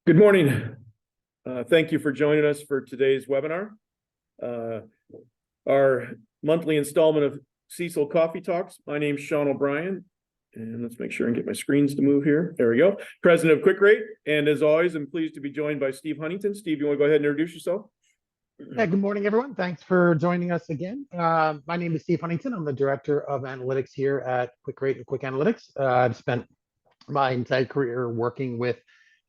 Good morning. Thank you for joining us for today's webinar. Our monthly installment of CECL Coffee Talks. My name is Sean O'Brien, and let's make sure and get my screens to move here. There we go. President of QwickRate, and as always, I'm pleased to be joined by Steve Huntington. Steve, you want to go ahead and introduce yourself? Yeah, good morning, everyone. Thanks for joining us again. My name is Steve Huntington. I'm the Director of Analytics here at QwickRate and QwickAnalytics. I've spent my entire career working with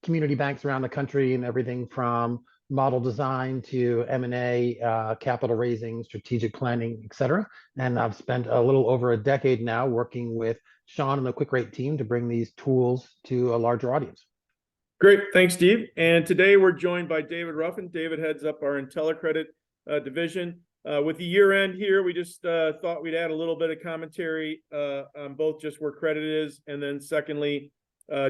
community banks around the country and everything from model design to M&A, capital raising, strategic planning, et cetera. And I've spent a little over a decade now working with Sean and the QwickRate team to bring these tools to a larger audience. Great, thanks, Steve. And today we're joined by David Ruffin. David heads up our IntelliCredit division. With the year end here, we just thought we'd add a little bit of commentary on both just where credit is, and then secondly,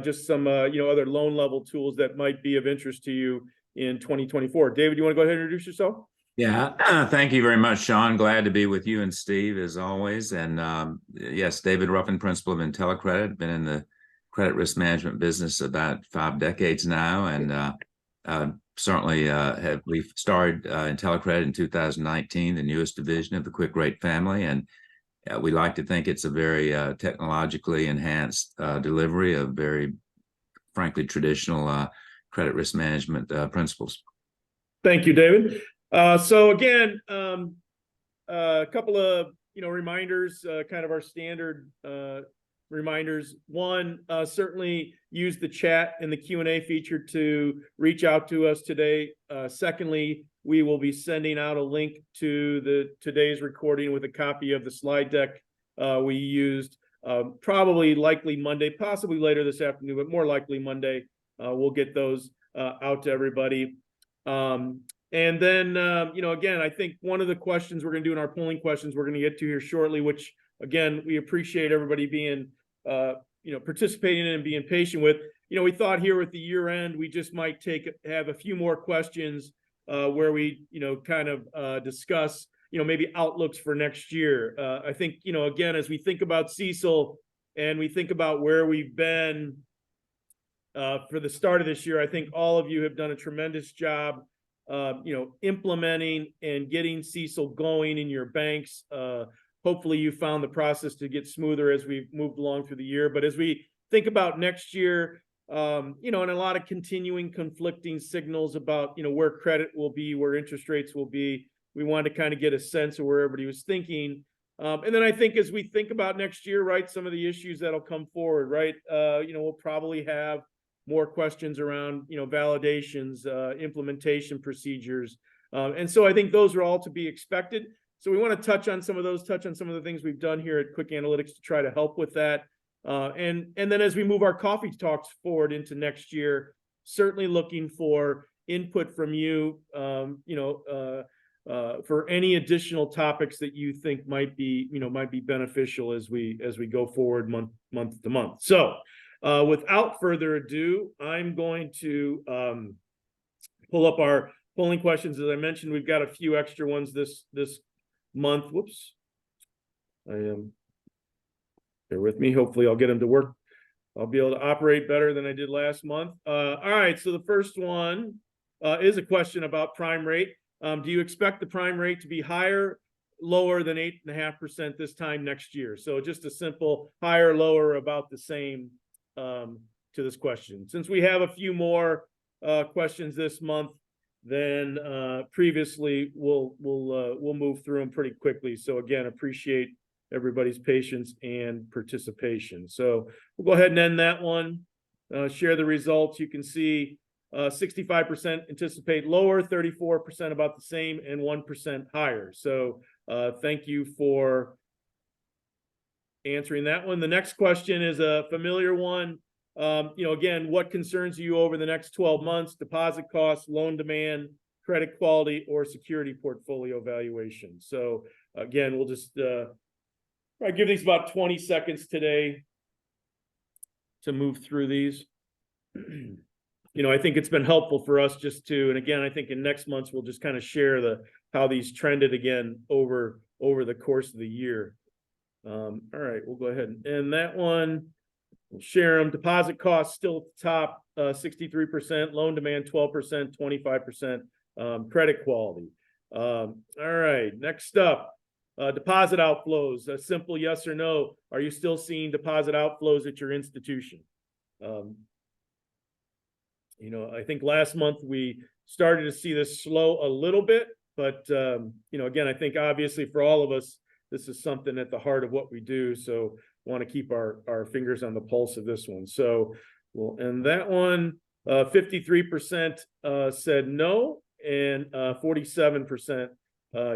just some other loan level tools that might be of interest to you in 2024. David, you want to go ahead and introduce yourself? Yeah, thank you very much, Sean. Glad to be with you and Steve as always. And yes, David Ruffin, principal of IntelliCredit, been in the credit risk management business about 5 decades now, and certainly we've started IntelliCredit in 2019, the newest division of the QwickRate family, and we like to think it's a very technologically enhanced delivery of very, frankly, traditional credit risk management principles. Thank you, David. So again, a couple of reminders, kind of our standard reminders. One, certainly use the chat and the Q&A feature to reach out to us today. Secondly, we will be sending out a link to today's recording with a copy of the slide deck we used. Probably likely Monday, possibly later this afternoon, but more likely Monday. We'll get those out to everybody. And then, again, I think one of the questions we're going to do in our polling questions we're going to get to here shortly, which, again, we appreciate everybody being participating in and being patient with. We thought here with the year end, we just might have a few more questions where we, kind of discuss, maybe outlooks for next year. I think, again, as we think about CECL and we think about where we've been for the start of this year, I think all of you have done a tremendous job, implementing and getting CECL going in your banks. Hopefully you found the process to get smoother as we've moved along through the year. But as we think about next year, and a lot of continuing conflicting signals about, where credit will be, where interest rates will be, we wanted to kind of get a sense of where everybody was thinking. And then I think as we think about next year, right, some of the issues that'll come forward, right, we'll probably have more questions around, validations, implementation procedures. And so I think those are all to be expected. So we want to touch on some of the things we've done here at QwickAnalytics to try to help with that. And then as we move our coffee talks forward into next year, certainly looking for input from you, for any additional topics that you think might be beneficial as we go forward month to month. So without further ado, I'm going to pull up our polling questions. As I mentioned, we've got a few extra ones this month. Whoops. Bear with me. Hopefully I'll get them to work. I'll be able to operate better than I did last month. All right. So the first one is a question about prime rate. Do you expect the prime rate to be higher, lower than 8.5% this time next year? So just a simple higher, lower, about the same to this question. Since we have a few more questions this month than previously, we'll move through them pretty quickly. So again, appreciate everybody's patience and participation. So we'll go ahead and end that one. Share the results. You can see 65% anticipate lower, 34% about the same, and 1% higher. So thank you for answering that one. The next question is a familiar one. Again, what concerns you over the next 12 months? Deposit costs, loan demand, credit quality, or security portfolio valuation. So again, we'll just probably give these about 20 seconds today to move through these. I think it's been helpful for us just to, and again, I think in next month's we'll just kind of share how these trended again over the course of the year. All right, we'll go ahead and end that one. We'll share them. Deposit costs still at the top, 63%, loan demand 12%, 25%, credit quality. All right, next up, deposit outflows. A simple yes or no. Are you still seeing deposit outflows at your institution? You know, I think last month we started to see this slow a little bit, but you know, again, I think obviously for all of us, this is something at the heart of what we do. So want to keep our fingers on the pulse of this one. So we'll end that one. 53% said no, and 47%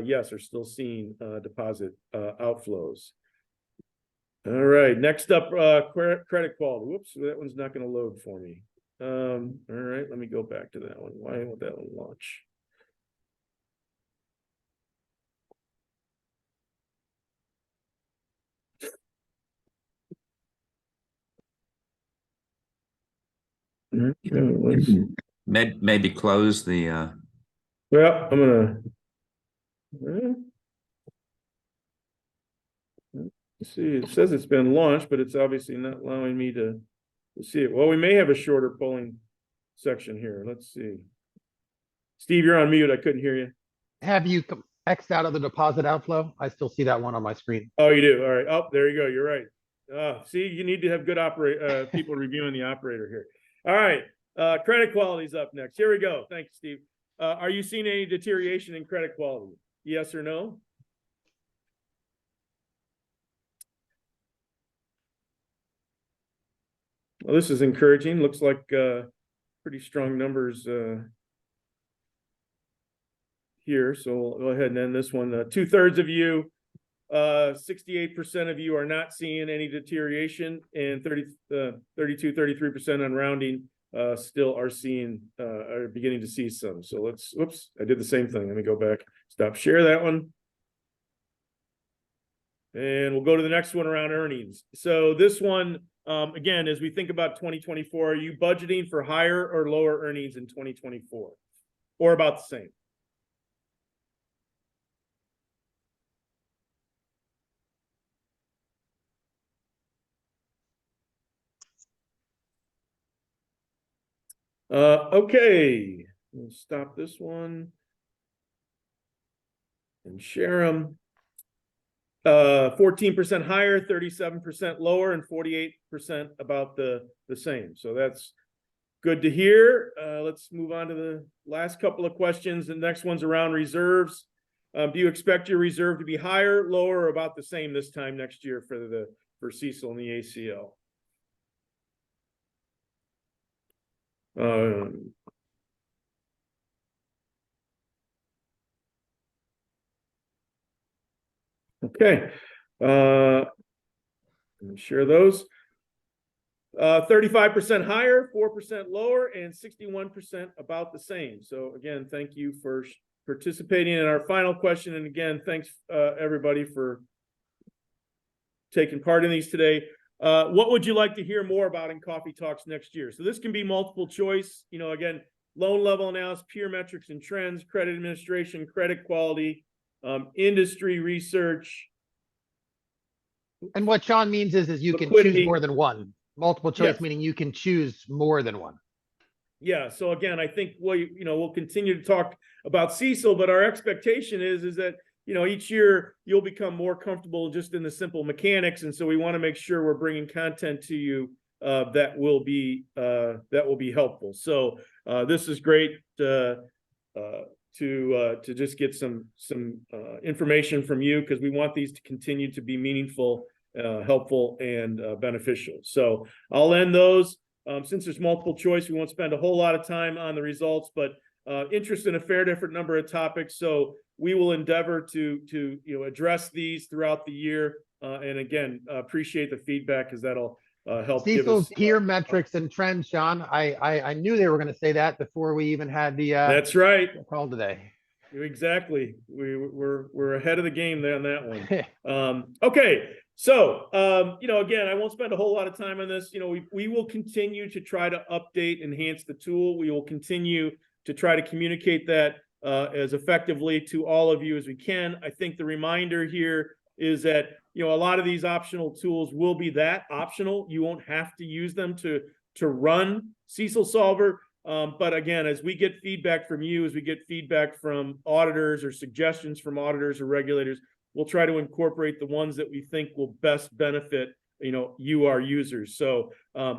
yes, are still seeing deposit outflows. All right, next up, credit quality. Whoops, that one's not going to load for me. All right, let me go back to that one. Why won't that one launch? Maybe close the. Well, I'm gonna. See, it says it's been launched, but it's obviously not allowing me to see it. Well, we may have a shorter polling section here. Let's see. Steve, you're on mute. I couldn't hear you. Have you X'd out of the deposit outflow? I still see that one on my screen. Oh, you do. All right. Oh, there you go. You're right. See, you need to have good people reviewing the operator here. All right. Credit quality is up next. Here we go. Thank you, Steve. Are you seeing any deterioration in credit quality? Yes or no? Well, this is encouraging. Looks like pretty strong numbers here. So we'll go ahead and end this one. 2/3 of you, 68% of you are not seeing any deterioration, and 33% on rounding still are beginning to see some. So let's, whoops, I did the same thing. Let me go back, stop share that one. And we'll go to the next one around earnings. So this one, again, as we think about 2024, are you budgeting for higher or lower earnings in 2024, or about the same? Okay, we'll stop this one and share them. 14% higher, 37% lower, and 48% about the same. So that's good to hear. Let's move on to the last couple of questions. The next one's around reserves. Do you expect your reserve to be higher, lower, or about the same this time next year for CECL and the ACL? Okay. Share those. 35% higher, 4% lower, and 61% about the same. So again, thank you for participating in our final question. And again, thanks everybody for taking part in these today. What would you like to hear more about in Coffee Talks next year? So this can be multiple choice. You know, again, loan level analysis, peer metrics and trends, credit administration, credit quality, industry research. And what Sean means is you can Liquidity. choose more than one. Multiple choice, Yes. meaning you can choose more than one. Yeah. So again, I think we'll continue to talk about CECL, but our expectation is that, you know, each year you'll become more comfortable just in the simple mechanics. And so we want to make sure we're bringing content to you that will be helpful. So this is great to just get some information from you, because we want these to continue to be meaningful, helpful, and beneficial. So I'll end those. Since there's multiple choice, we won't spend a whole lot of time on the results, but interest in a fair different number of topics. So we will endeavor to address these throughout the year. And again, appreciate the feedback, because that'll help give us peer metrics and trends, Sean. I knew they were going to say that before we even had the that's right, call today. Exactly. We're ahead of the game there on that one. Okay. So, again, I won't spend a whole lot of time on this. We will continue to try to update, enhance the tool. We will continue to try to communicate that as effectively to all of you as we can. I think the reminder here is that you know, a lot of these optional tools will be that optional. You won't have to use them to run CECLSolver. But again, as we get feedback from you, as we get feedback from auditors or suggestions from auditors or regulators, we'll try to incorporate the ones that we think will best benefit, you know, you, our users. So,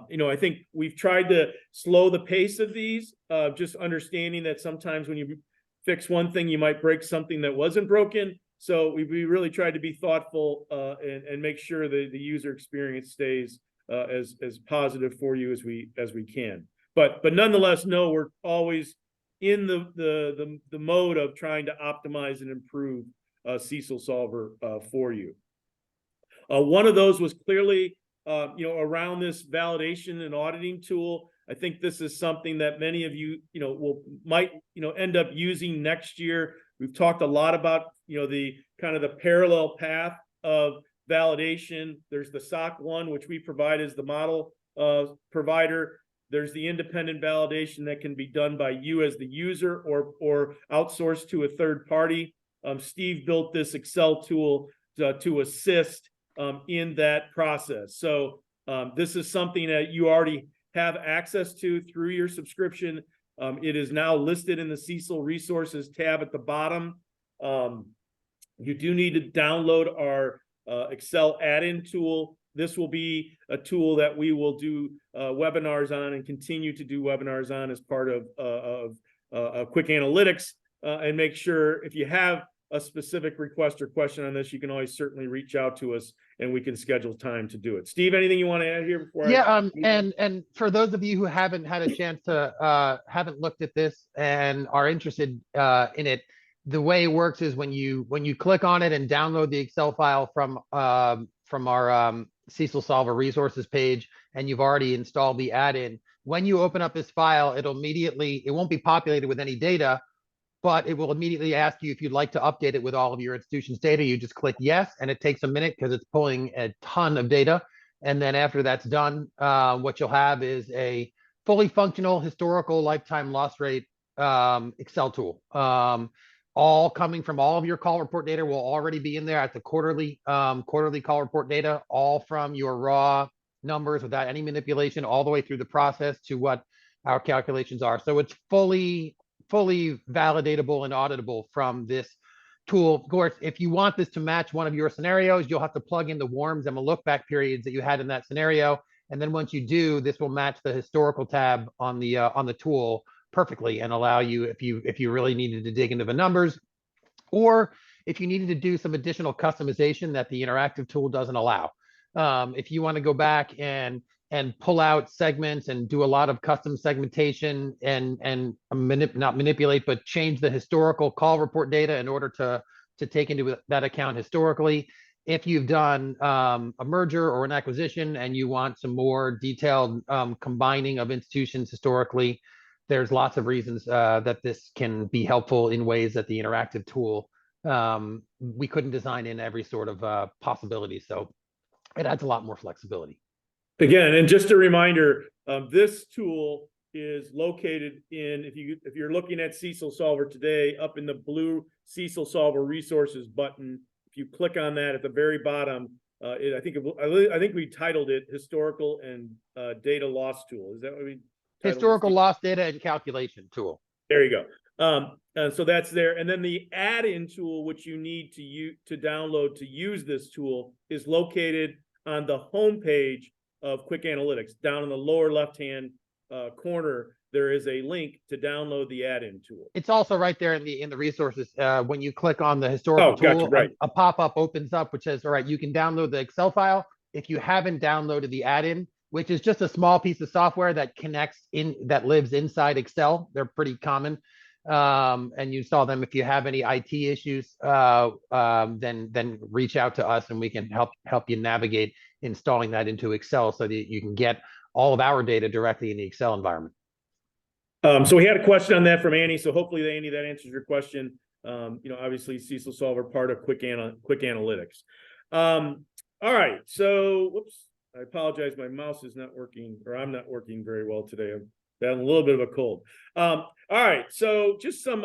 you know, I think we've tried to slow the pace of these, just understanding that sometimes when you fix one thing, you might break something that wasn't broken. So we really tried to be thoughtful and make sure that the user experience stays as positive for you as we can. But nonetheless, no, we're always in the mode of trying to optimize and improve CECLSolver for you. One of those was clearly, you know, around this validation and auditing tool. I think this is something that many of you, you know, might end up using next year. We've talked a lot about, you know, the kind of the parallel path of validation. There's the SOC 1, which we provide as the model provider. There's the independent validation that can be done by you as the user or outsourced to a third party. Steve built this Excel tool to assist in that process. So this is something that you already have access to through your subscription. It is now listed in the CECL resources tab at the bottom. You do need to download our Excel add-in tool. This will be a tool that we will do webinars on and continue to do webinars on as part of QwickAnalytics, and make sure if you have a specific request or question on this, you can always certainly reach out to us and we can schedule time to do it. Steve, anything you want to add here before? And for those of you who haven't had a chance to haven't looked at this and are interested in it, the way it works is when you click on it and download the Excel file from our CECLSolver resources page, and you've already installed the add-in, when you open up this file, it won't be populated with any data, but it will immediately ask you if you'd like to update it with all of your institution's data. You just click yes, and it takes a minute because it's pulling a ton of data. And then after that's done, what you'll have is a fully functional historical lifetime loss rate Excel tool. All coming from all of your call report data will already be in there at the quarterly call report data, all from your raw numbers without any manipulation, all the way through the process to what our calculations are. So it's fully validatable and auditable from this tool. Of course, if you want this to match one of your scenarios, you'll have to plug in the WARMs and the look back periods that you had in that scenario. And then once you do, this will match the historical tab on the tool perfectly and allow you, if you really needed to dig into the numbers, or if you needed to do some additional customization that the interactive tool doesn't allow. If you want to go back and pull out segments and do a lot of custom segmentation and not manipulate, but change the historical call report data in order to take into that account historically. If you've done a merger or an acquisition and you want some more detailed combining of institutions historically, there's lots of reasons that this can be helpful in ways that the interactive tool, we couldn't design in every sort of possibility. So it adds a lot more flexibility. Again, and just a reminder, this tool is located in, if you're looking at CECLSolver today, up in the blue CECLSolver resources button. If you click on that at the very bottom, I think we titled it historical and data loss tool. Is that what we titled? Historical loss data and calculation tool. There you go. So that's there. And then the add-in tool, which you need to download to use this tool, is located on the home page of QwickAnalytics. Down in the lower left-hand corner, there is a link to download the add-in tool. It's also right there in the resources. When you click on the historical tool, gotcha, right. a pop-up opens up which says, all right, you can download the Excel file. If you haven't downloaded the add-in, which is just a small piece of software that that lives inside Excel. They're pretty common. And you saw them. If you have any IT issues, then reach out to us and we can help you navigate installing that into Excel so that you can get all of our data directly in the Excel environment. So we had a question on that from Annie. So hopefully, Annie, that answers your question. Obviously CECLSolver, part of QwickAnalytics. All right. So, whoops, I apologize. My mouse is not working, or I'm not working very well today. I'm having a little bit of a cold. All right. So just some,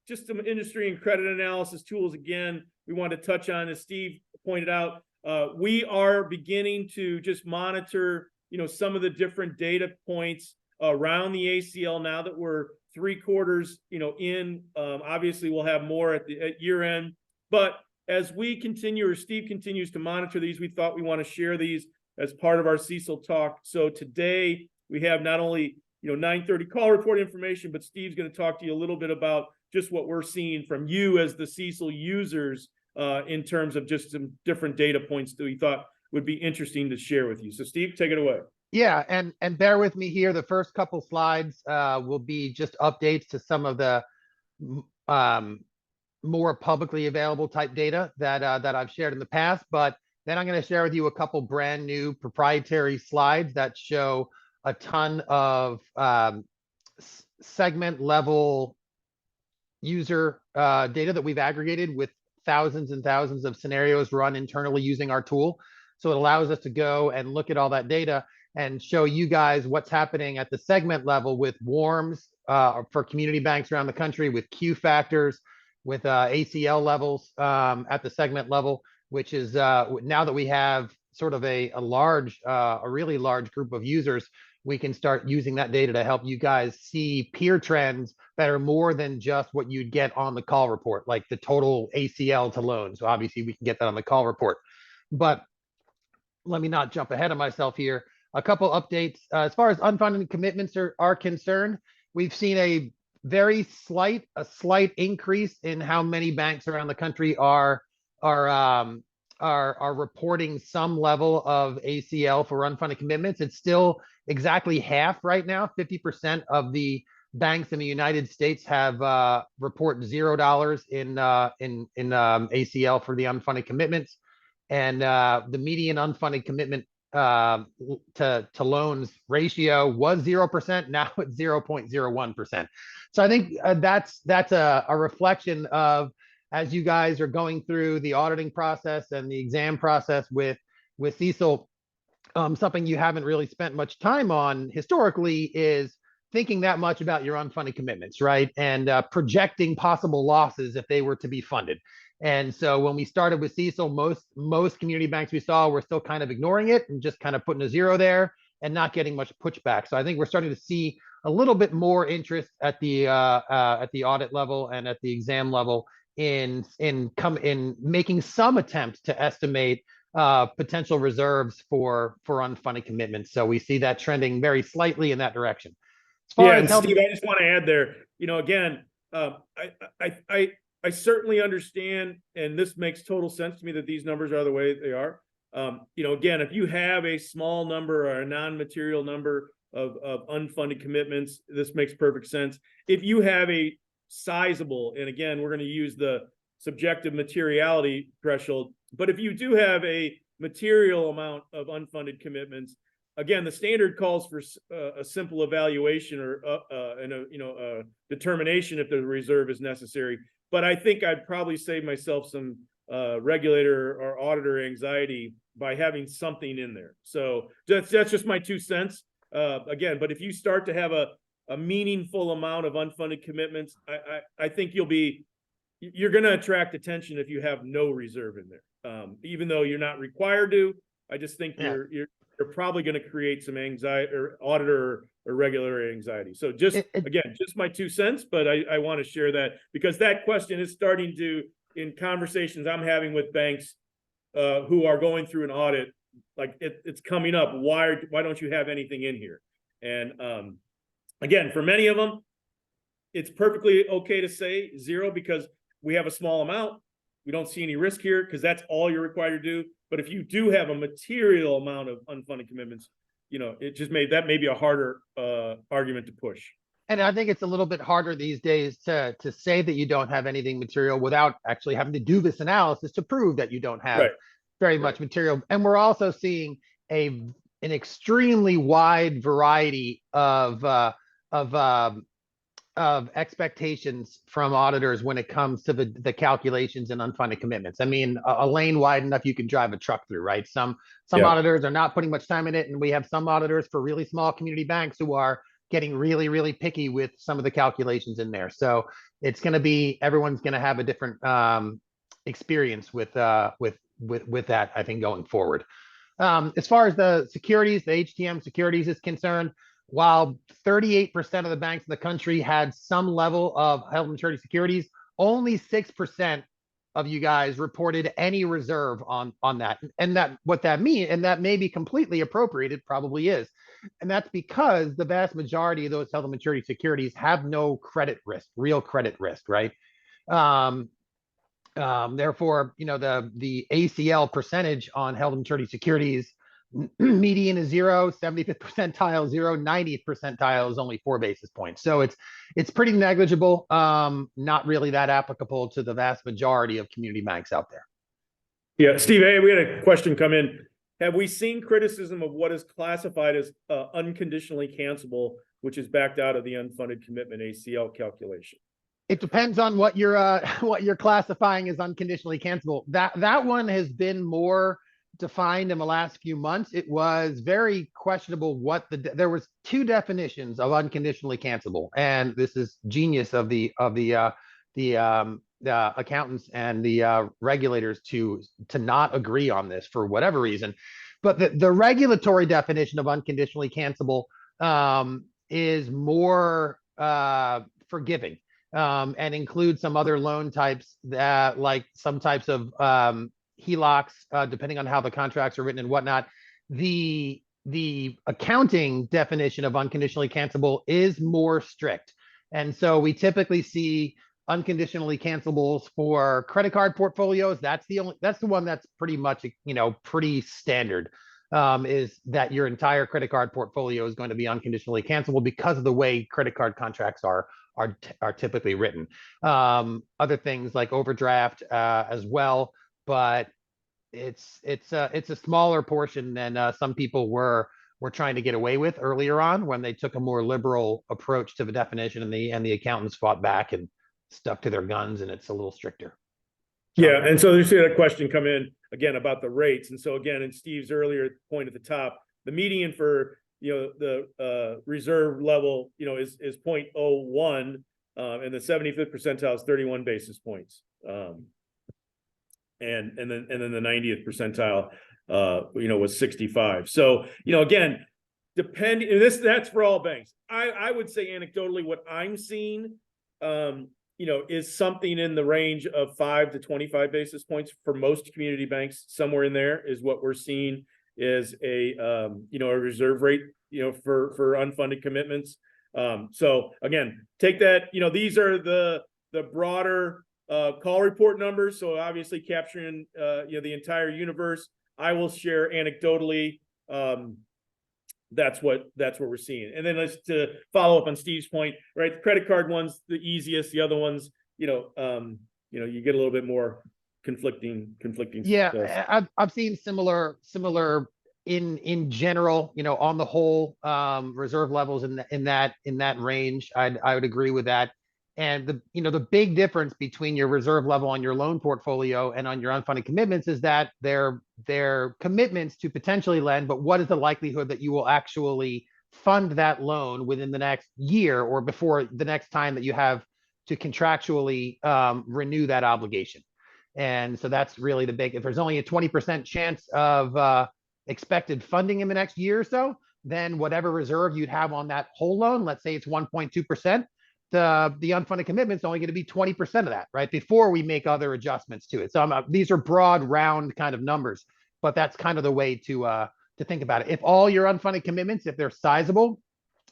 just some industry and credit analysis tools. Again, we want to touch on, as Steve pointed out, we are beginning to just monitor, some of the different data points around the ACL now that we're 3/4, in. Obviously, we'll have more at year end. But as we continue, or Steve continues to monitor these, we thought we want to share these as part of our CECL talk. So today we have not only 9:30 call report information, but Steve's going to talk to you a little bit about just what we're seeing from you as the CECL users in terms of just some different data points that we thought would be interesting to share with you. So Steve, take it away. Yeah, and bear with me here. The first couple slides will be just updates to some of the more publicly available type data that I've shared in the past. But then I'm going to share with you a couple brand new proprietary slides that show a ton of segment level user data that we've aggregated with thousands and thousands of scenarios run internally using our tool. So it allows us to go and look at all that data and show you guys what's happening at the segment level with WARMs for community banks around the country, with Q factors, with ACL levels at the segment level, which is now that we have sort of a really large group of users, we can start using that data to help you guys see peer trends that are more than just what you'd get on the call report, like the total ACL to loans. So obviously we can get that on the call report. But let me not jump ahead of myself here. A couple updates. As far as unfunded commitments are concerned, we've seen a slight increase in how many banks around the country are reporting some level of ACL for unfunded commitments. It's still exactly half right now. 50% of the banks in the United States have report $0 in ACL for the unfunded commitments, and the median unfunded commitment to loans ratio was 0%. Now it's 0.01%. So I think that's a reflection of, as you guys are going through the auditing process and the exam process with CECL, something you haven't really spent much time on historically is thinking that much about your unfunded commitments, right? And projecting possible losses if they were to be funded. And so when we started with CECL, most community banks we saw were still kind of ignoring it and just kind of putting a 0 there and not getting much pushback. So I think we're starting to see a little bit more interest at the audit level and at the exam level in making some attempt to estimate potential reserves for unfunded commitments. So we see that trending very slightly in that direction. As far as Steve, I just want to add there, again, I certainly understand, and this makes total sense to me that these numbers are the way they are. Again, if you have a small number or a non-material number of unfunded commitments, this makes perfect sense. If you have a sizable, and again, we're going to use the subjective materiality threshold, but if you do have a material amount of unfunded commitments, again, the standard calls for a simple evaluation or a determination if the reserve is necessary. But I think I'd probably save myself some regulator or auditor anxiety by having something in there. So that's just my 2 cents. Again, but if you start to have a meaningful amount of unfunded commitments, I think you're going to attract attention if you have no reserve in there. Even though you're not required to, I just think you're probably going to create some anxiety or auditor or regulatory anxiety. So just my 2 cents, but I want to share that because that question is starting to, in conversations I'm having with banks who are going through an audit, like it's coming up. Why don't you have anything in here? And again, for many of them, it's perfectly okay to say 0 because we have a small amount. We don't see any risk here because that's all you're required to do. But if you do have a material amount of unfunded commitments, it just may be a harder argument to push. And I think it's a little bit harder these days to say that you don't have anything material without actually having to do this analysis to prove that you don't have very much material. And we're also seeing an extremely wide variety of expectations from auditors when it comes to the calculations and unfunded commitments. I mean, a lane wide enough you can drive a truck through, right? Some auditors are not putting much time in it, and we have some auditors for really small community banks who are getting really, really picky with some of the calculations in there. So it's going to be, everyone's going to have a different experience with with that, I think, going forward. As far as the securities, the HTM securities is concerned, while 38% of the banks in the country had some level of held maturity securities, only 6% of you guys reported any reserve on that. And that what that means, and that may be completely appropriate, it probably is. And that's because the vast majority of those held maturity securities have no credit risk, real credit risk, right? Therefore, the ACL percentage on held maturity securities, median is 0, 75th percentile 0, 90th percentile is only 4 basis points. So it's pretty negligible, not really that applicable to the vast majority of community banks out there. Yeah, Steve, hey, we had a question come in. Have we seen criticism of what is classified as unconditionally cancelable, which is backed out of the unfunded commitment ACL calculation? It depends on what you're classifying as unconditionally cancelable. That one has been more defined in the last few months. It was very questionable there was 2 definitions of unconditionally cancelable, and this is genius of the accountants and the regulators to not agree on this for whatever reason. But the regulatory definition of unconditionally cancelable is more forgiving. And include some other loan types that, like some types of HELOCs, depending on how the contracts are written and whatnot. The accounting definition of unconditionally cancelable is more strict. And so we typically see unconditionally cancelables for credit card portfolios. That's the one that's pretty much, pretty standard. Is that your entire credit card portfolio is going to be unconditionally cancelable because of the way credit card contracts are typically written. Other things like overdraft as well, but it's a smaller portion than some people were trying to get away with earlier on when they took a more liberal approach to the definition, and the accountants fought back and stuck to their guns, and it's a little stricter. Yeah, and so there's a question come in again about the rates, and so again, in Steve's earlier point at the top, the median for the reserve level is 0.01, and the 75th percentile is 31 basis points, and then the 90th percentile was 65. So again, depending, that's for all banks. I would say anecdotally what I'm seeing is something in the range of 5 to 25 basis points for most community banks. Somewhere in there is what we're seeing is a reserve rate for unfunded commitments. So again, take that, these are the broader call report numbers, so obviously capturing the entire universe. I will share anecdotally, that's what we're seeing. And then let's to follow up on Steve's point, right? The credit card one's the easiest, the other ones, you get a little bit more conflicting. Yeah, I've seen similar in general, on the whole, reserve levels in that range. I would agree with that. And the big difference between your reserve level on your loan portfolio and on your unfunded commitments is that they're commitments to potentially lend, but what is the likelihood that you will actually fund that loan within the next year or before the next time that you have to contractually renew that obligation? And so that's really the big, if there's only a 20% chance of expected funding in the next year or so, then whatever reserve you'd have on that whole loan, let's say it's 1.2%, the unfunded commitment is only going to be 20% of that, right? Before we make other adjustments to it. So these are broad, round kind of numbers, but that's kind of the way to think about it. If all your unfunded commitments, if they're sizable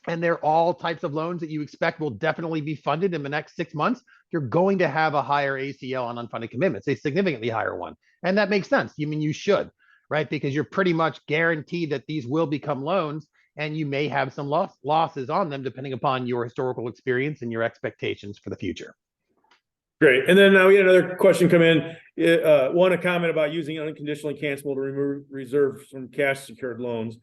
and they're all types of loans that you expect will definitely be funded in the next 6 months, you're going to have a higher ACL on unfunded commitments, a significantly higher one. And that makes sense. You should, right? Because you're pretty much guaranteed that these will become loans, and you may have some losses on them depending upon your historical experience and your expectations for the future. Great. And then now we had another question come in. A comment about using unconditionally cancelable to remove reserves from cash secured loans.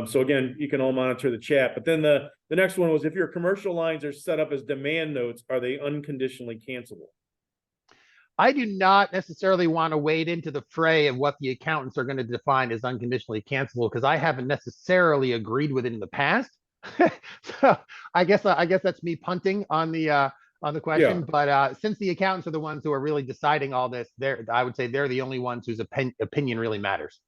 So again, you can all monitor the chat. But then the next one was, if your commercial lines are set up as demand notes, are they unconditionally cancelable? I do not necessarily want to wade into the fray of what the accountants are going to define as unconditionally cancelable, because I haven't necessarily agreed with it in the past. So I guess that's me punting on the on the question. But since the accountants are the ones who are really deciding all this, I would say they're the only ones whose opinion really matters.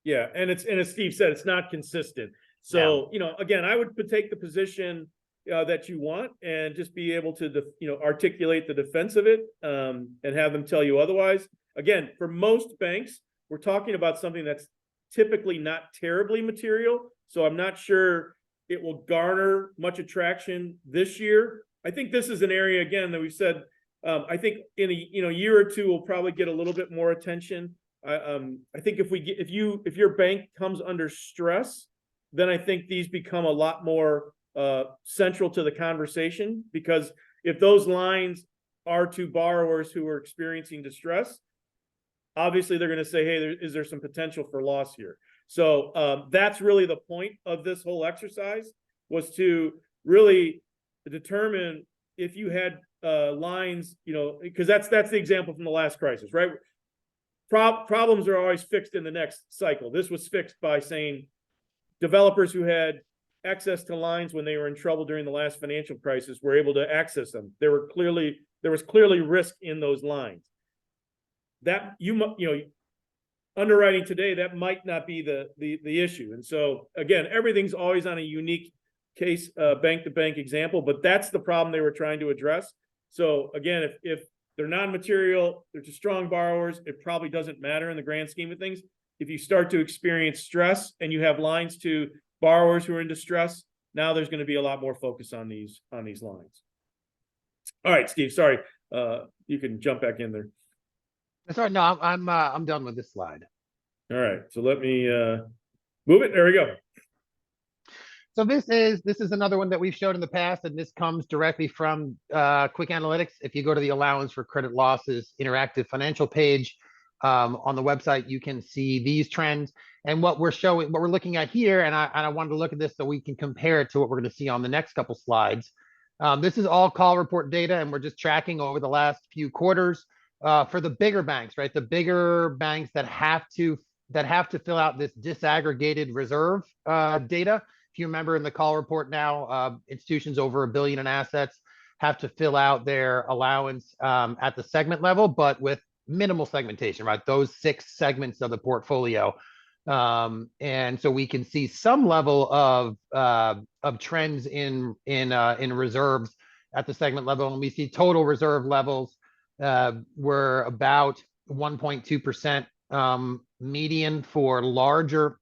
Yeah, and as Steve said, it's not consistent. So, again, I would take the position that you want and just be able to, articulate the defense of it, and have them tell you otherwise. Again, for most banks, we're talking about something that's typically not terribly material. So I'm not sure it will garner much attraction this year. I think this is an area, again, that we've said, I think in a year or two, we'll probably get a little bit more attention. I think if your bank comes under stress, then I think these become a lot more central to the conversation, because if those lines are to borrowers who are experiencing distress, obviously they're going to say, hey, is there some potential for loss here? So that's really the point of this whole exercise, was to really determine if you had lines, because that's the example from the last crisis, right? Problems are always fixed in the next cycle. This was fixed by saying developers who had access to lines when they were in trouble during the last financial crisis were able to access them. There was clearly risk in those lines. That underwriting today, that might not be the issue. And so again, everything's always on a unique case, bank to bank example, but that's the problem they were trying to address. So again, if they're non-material, they're to strong borrowers, it probably doesn't matter in the grand scheme of things. If you start to experience stress and you have lines to borrowers who are in distress, now there's going to be a lot more focus on these lines. All right, Steve, sorry. You can jump back in there. Sorry, no, I'm done with this slide. All right, so let me move it. There we go. So this is another one that we've showed in the past, and this comes directly from QwickAnalytics. If you go to the allowance for credit losses interactive financial page on the website, you can see these trends. And what we're looking at here, and I wanted to look at this so we can compare it to what we're going to see on the next couple slides. This is all call report data, and we're just tracking over the last few quarters for the bigger banks, right? The bigger banks that have to fill out this disaggregated reserve data. If you remember in the call report now, institutions over $1 billion in assets have to fill out their allowance at the segment level, but with minimal segmentation, right? Those 6 segments of the portfolio. And so we can see some level of trends in reserves at the segment level. And we see total reserve levels were about 1.2% median for larger,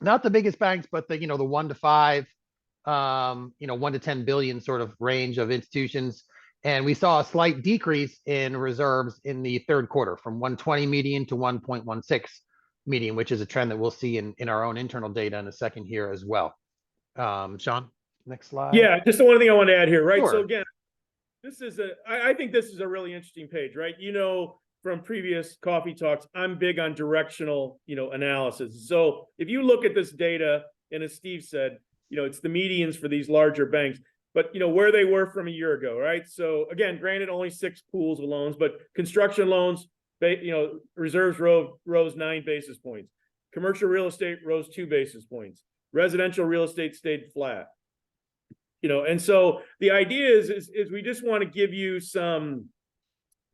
not the biggest banks, but the 1 to 5, 1 to 10 billion sort of range of institutions. And we saw a slight decrease in reserves in the third quarter from 120 median to 1.16 median, which is a trend that we'll see in our own internal data in a second here as well. Sean, next slide. Yeah, just the one thing I want to add here, right? Sure. So again, I think this is a really interesting page, right? From previous coffee talks, I'm big on directional, analysis. So if you look at this data, and as Steve said, it's the medians for these larger banks, but where they were from a year ago, right? So again, granted, only 6 pools of loans, but construction loans, reserves rose 9 basis points. Commercial real estate rose 2 basis points. Residential real estate stayed flat. And so the idea is we just want to give you some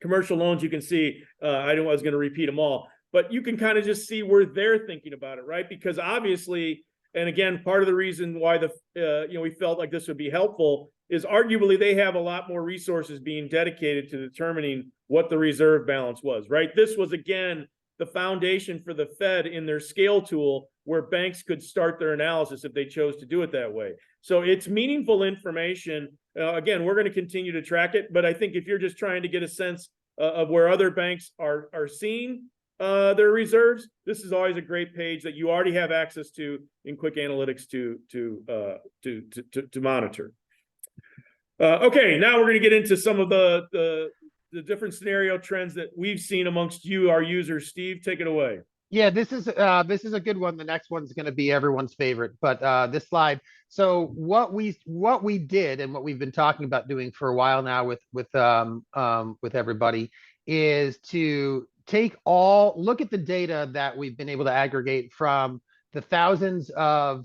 commercial loans. You can see, I was going to repeat them all, but you can kind of just see where they're thinking about it, right? Because obviously, and again, part of the reason why we felt like this would be helpful is arguably they have a lot more resources being dedicated to determining what the reserve balance was, right? This was, again, the foundation for the Fed in their scale tool, where banks could start their analysis if they chose to do it that way. So it's meaningful information. Again, we're going to continue to track it, but I think if you're just trying to get a sense of where other banks are seeing their reserves, this is always a great page that you already have access to in QwickAnalytics to monitor. Okay, now we're going to get into some of the different scenario trends that we've seen amongst our users. Steve, take it away. Yeah, this is a good one. The next one's going to be everyone's favorite, but this slide. So what we did, and what we've been talking about doing for a while now with everybody, is to look at the data that we've been able to aggregate from the thousands of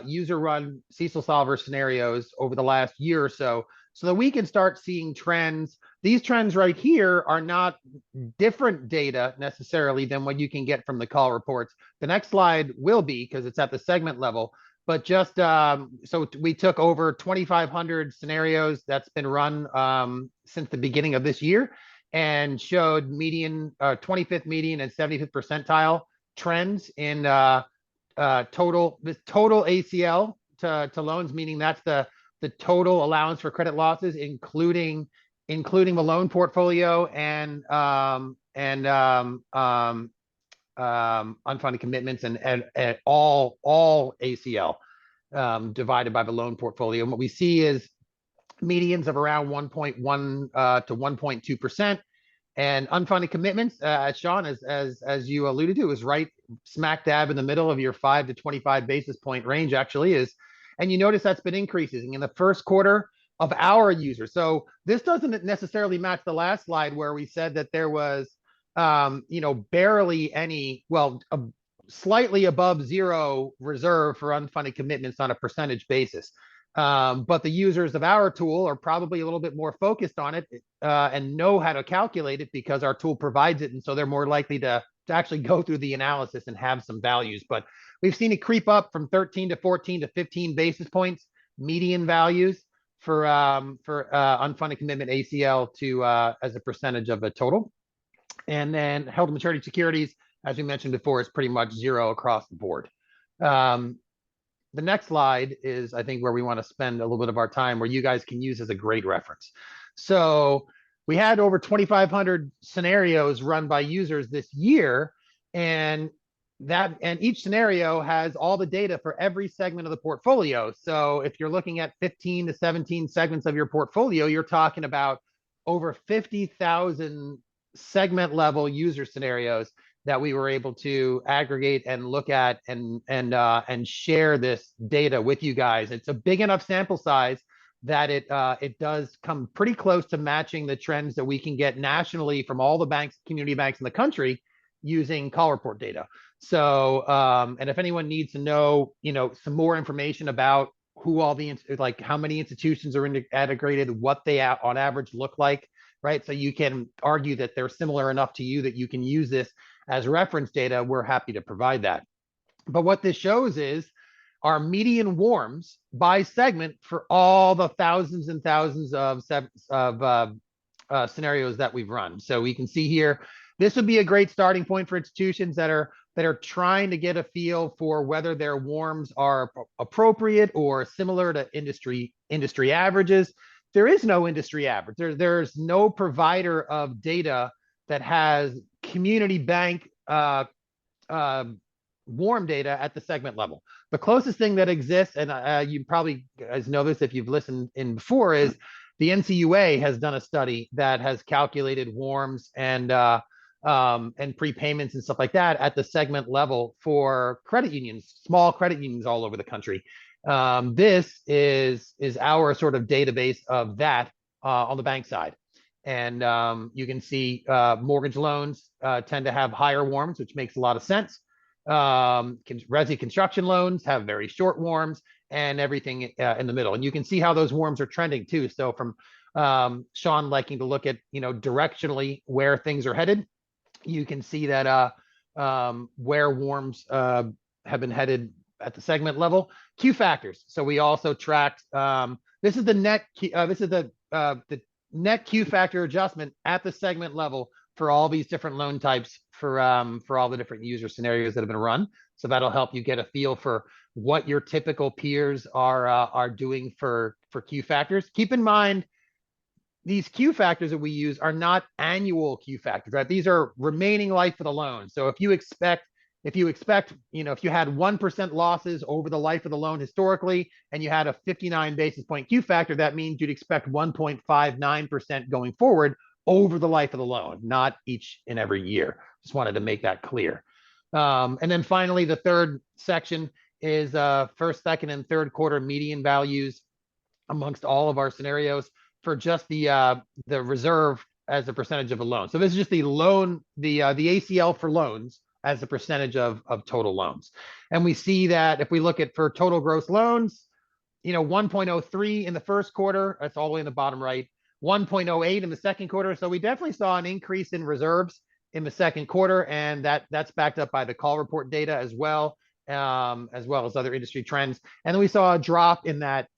user-run CECLSolver scenarios over the last year or so so that we can start seeing trends. These trends right here are not different data necessarily than what you can get from the call reports. The next slide will be, because it's at the segment level, but just so we took over 2,500 scenarios that's been run since the beginning of this year, and showed median, 25th median and 75th percentile trends in total ACL to loans, meaning that's the total allowance for credit losses, including the loan portfolio and unfunded commitments and all ACL divided by the loan portfolio. And what we see is medians of around 1.1 to 1.2%, and unfunded commitments, Sean, as you alluded to, is right smack dab in the middle of your 5 to 25 basis point range. Actually is, and you notice that's been increasing in the first quarter of our users. So this doesn't necessarily match the last slide where we said that there was barely any, slightly above zero reserve for unfunded commitments on a percentage basis. But the users of our tool are probably a little bit more focused on it and know how to calculate it because our tool provides it. And so they're more likely to actually go through the analysis and have some values. But we've seen it creep up from 13 to 14 to 15 basis points, median values for unfunded commitment ACL to as a percentage of the total. And then held to maturity securities, as we mentioned before, is pretty much zero across the board. The next slide is, I think, where we want to spend a little bit of our time, where you guys can use as a great reference. So we had over 2,500 scenarios run by users this year, and each scenario has all the data for every segment of the portfolio. So if you're looking at 15 to 17 segments of your portfolio, you're talking about over 50,000 segment level user scenarios that we were able to aggregate and look at and share this data with you guys. It's a big enough sample size that it does come pretty close to matching the trends that we can get nationally from all the banks, community banks in the country, using call report data. So, and if anyone needs to know, some more information about who all the, like how many institutions are integrated, what they on average look like, right? So you can argue that they're similar enough to you that you can use this as reference data. We're happy to provide that. But what this shows is our median warms by segment for all the thousands and thousands of scenarios that we've run. So we can see here, this would be a great starting point for institutions that are trying to get a feel for whether their warms are appropriate or similar to industry averages. There is no industry average. There's no provider of data that has community bank warm data at the segment level. The closest thing that exists, and you probably guys know this if you've listened in before, is the NCUA has done a study that has calculated warms and prepayments and stuff like that at the segment level for credit unions, small credit unions all over the country. This is our sort of database of that on the bank side. And you can see mortgage loans tend to have higher warms, which makes a lot of sense. Resi construction loans have very short warms, and everything in the middle. And you can see how those warms are trending too. So from Sean liking to look at, directionally where things are headed, you can see that where warms have been headed at the segment level. Q factors. So we also tracked, this is the net, this is the net Q factor adjustment at the segment level for all these different loan types for all the different user scenarios that have been run. So that'll help you get a feel for what your typical peers are doing for Q factors. Keep in mind, these Q factors that we use are not annual Q factors, right? These are remaining life of the loan. So if you expect, if you had 1% losses over the life of the loan historically, and you had a 59 basis point Q factor, that means you'd expect 1.59% going forward over the life of the loan, not each and every year. Just wanted to make that clear. And then finally, the third section is first, second, and third quarter median values amongst all of our scenarios for just the reserve as a percentage of a loan. So this is just the loan, the ACL for loans as a percentage of total loans. And we see that if we look at for total gross loans, 1.03 in the first quarter. That's all the way in the bottom right. 1.08 in the second quarter. So we definitely saw an increase in reserves in the second quarter, and that's backed up by the call report data as well as other industry trends. And then we saw a drop in that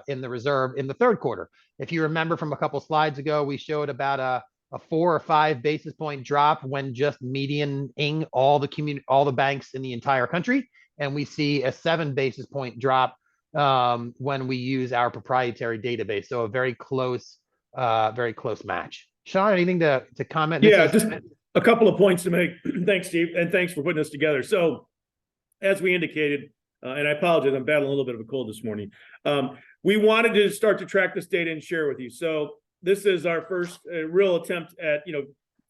in the reserve in the third quarter. If you remember from a couple slides ago, we showed about a 4 or 5 basis point drop when just medianing all the banks in the entire country, and we see a 7 basis point drop when we use our proprietary database. So a very close match. Sean, anything to comment? Yeah, just a couple of points to make. Thanks, Steve, and thanks for putting this together. So, as we indicated, and I apologize, I'm battling a little bit of a cold this morning. We wanted to start to track this data and share with you. So this is our first real attempt at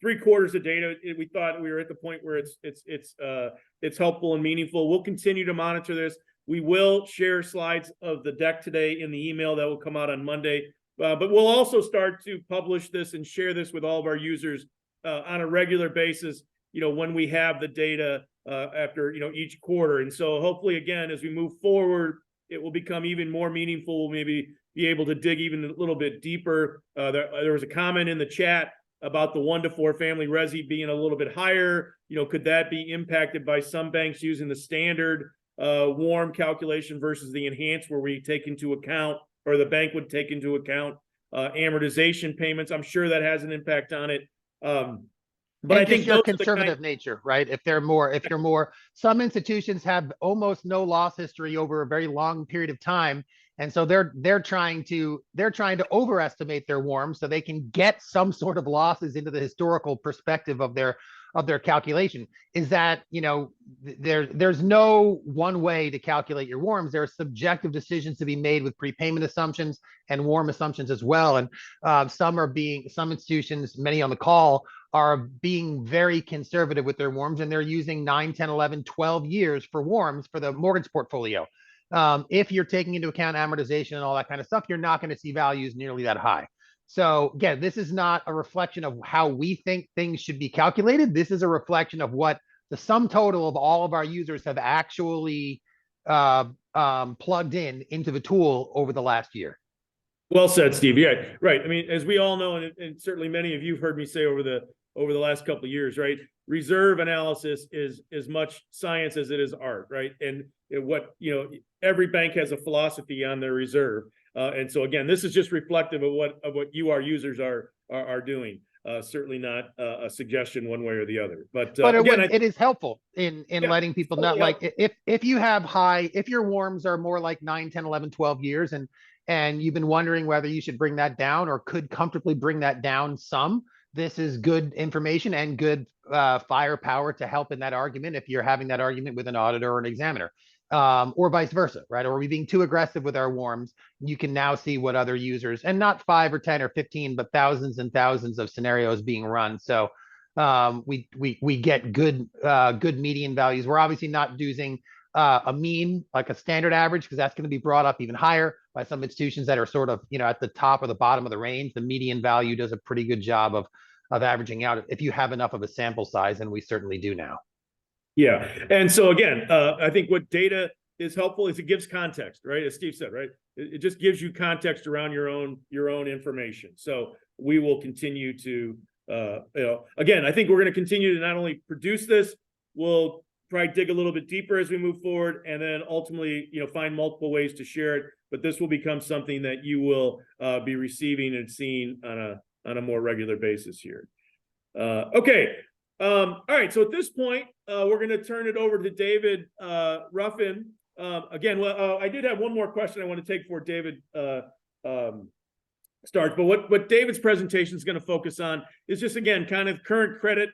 3 quarters of data. We thought we were at the point where it's helpful and meaningful. We'll continue to monitor this. We will share slides of the deck today in the email that will come out on Monday. But we'll also start to publish this and share this with all of our users on a regular basis, when we have the data after, each quarter. And so hopefully, again, as we move forward, it will become even more meaningful. We'll maybe be able to dig even a little bit deeper. There was a comment in the chat about the 1 to 4 family resi being a little bit higher. Could that be impacted by some banks using the standard warm calculation versus the enhanced, where we take into account, or the bank would take into account amortization payments? I'm sure that has an impact on it. But I think your conservative nature, right? If you're more, some institutions have almost no loss history over a very long period of time. And so they're trying to overestimate their warm so they can get some sort of losses into the historical perspective of their calculation. Is that, there's no one way to calculate your warms. There are subjective decisions to be made with prepayment assumptions and warm assumptions as well. And some institutions, many on the call, are being very conservative with their warms, and they're using 9, 10, 11, 12 years for warms for the mortgage portfolio. If you're taking into account amortization and all that kind of stuff, you're not going to see values nearly that high. So again, this is not a reflection of how we think things should be calculated. This is a reflection of what the sum total of all of our users have actually plugged into the tool over the last year. Well said, Steve. Yeah, right. I mean, as we all know, and certainly many of you have heard me say over the last couple of years, right? Reserve analysis is as much science as it is art, right? And every bank has a philosophy on their reserve. And so again, this is just reflective of what our users are doing. Certainly not a suggestion one way or the other. But again, it is helpful in letting people know, like if your warms are more like 9, 10, 11, 12 years, and you've been wondering whether you should bring that down or could comfortably bring that down some, this is good information and good firepower to help in that argument if you're having that argument with an auditor or an examiner. Or vice versa, right? Or are we being too aggressive with our warms? You can now see what other users, and not 5 or 10 or 15, but thousands and thousands of scenarios being run. So we get good median values. We're obviously not using a mean, like a standard average, because that's going to be brought up even higher by some institutions that are sort of at the top or the bottom of the range. The median value does a pretty good job of averaging out if you have enough of a sample size, and we certainly do now. Yeah. And so again, I think what data is helpful is it gives context, right? As Steve said, right? It just gives you context around your own information. So we will continue to, again, I think we're going to continue to not only produce this, we'll probably dig a little bit deeper as we move forward, and then ultimately, find multiple ways to share it. But this will become something that you will be receiving and seeing on a more regular basis here. Okay. All right. So at this point, we're going to turn it over to David Ruffin. Again, I did have one more question I want to take before David starts. But what David's presentation is going to focus on is just, again, kind of current credit,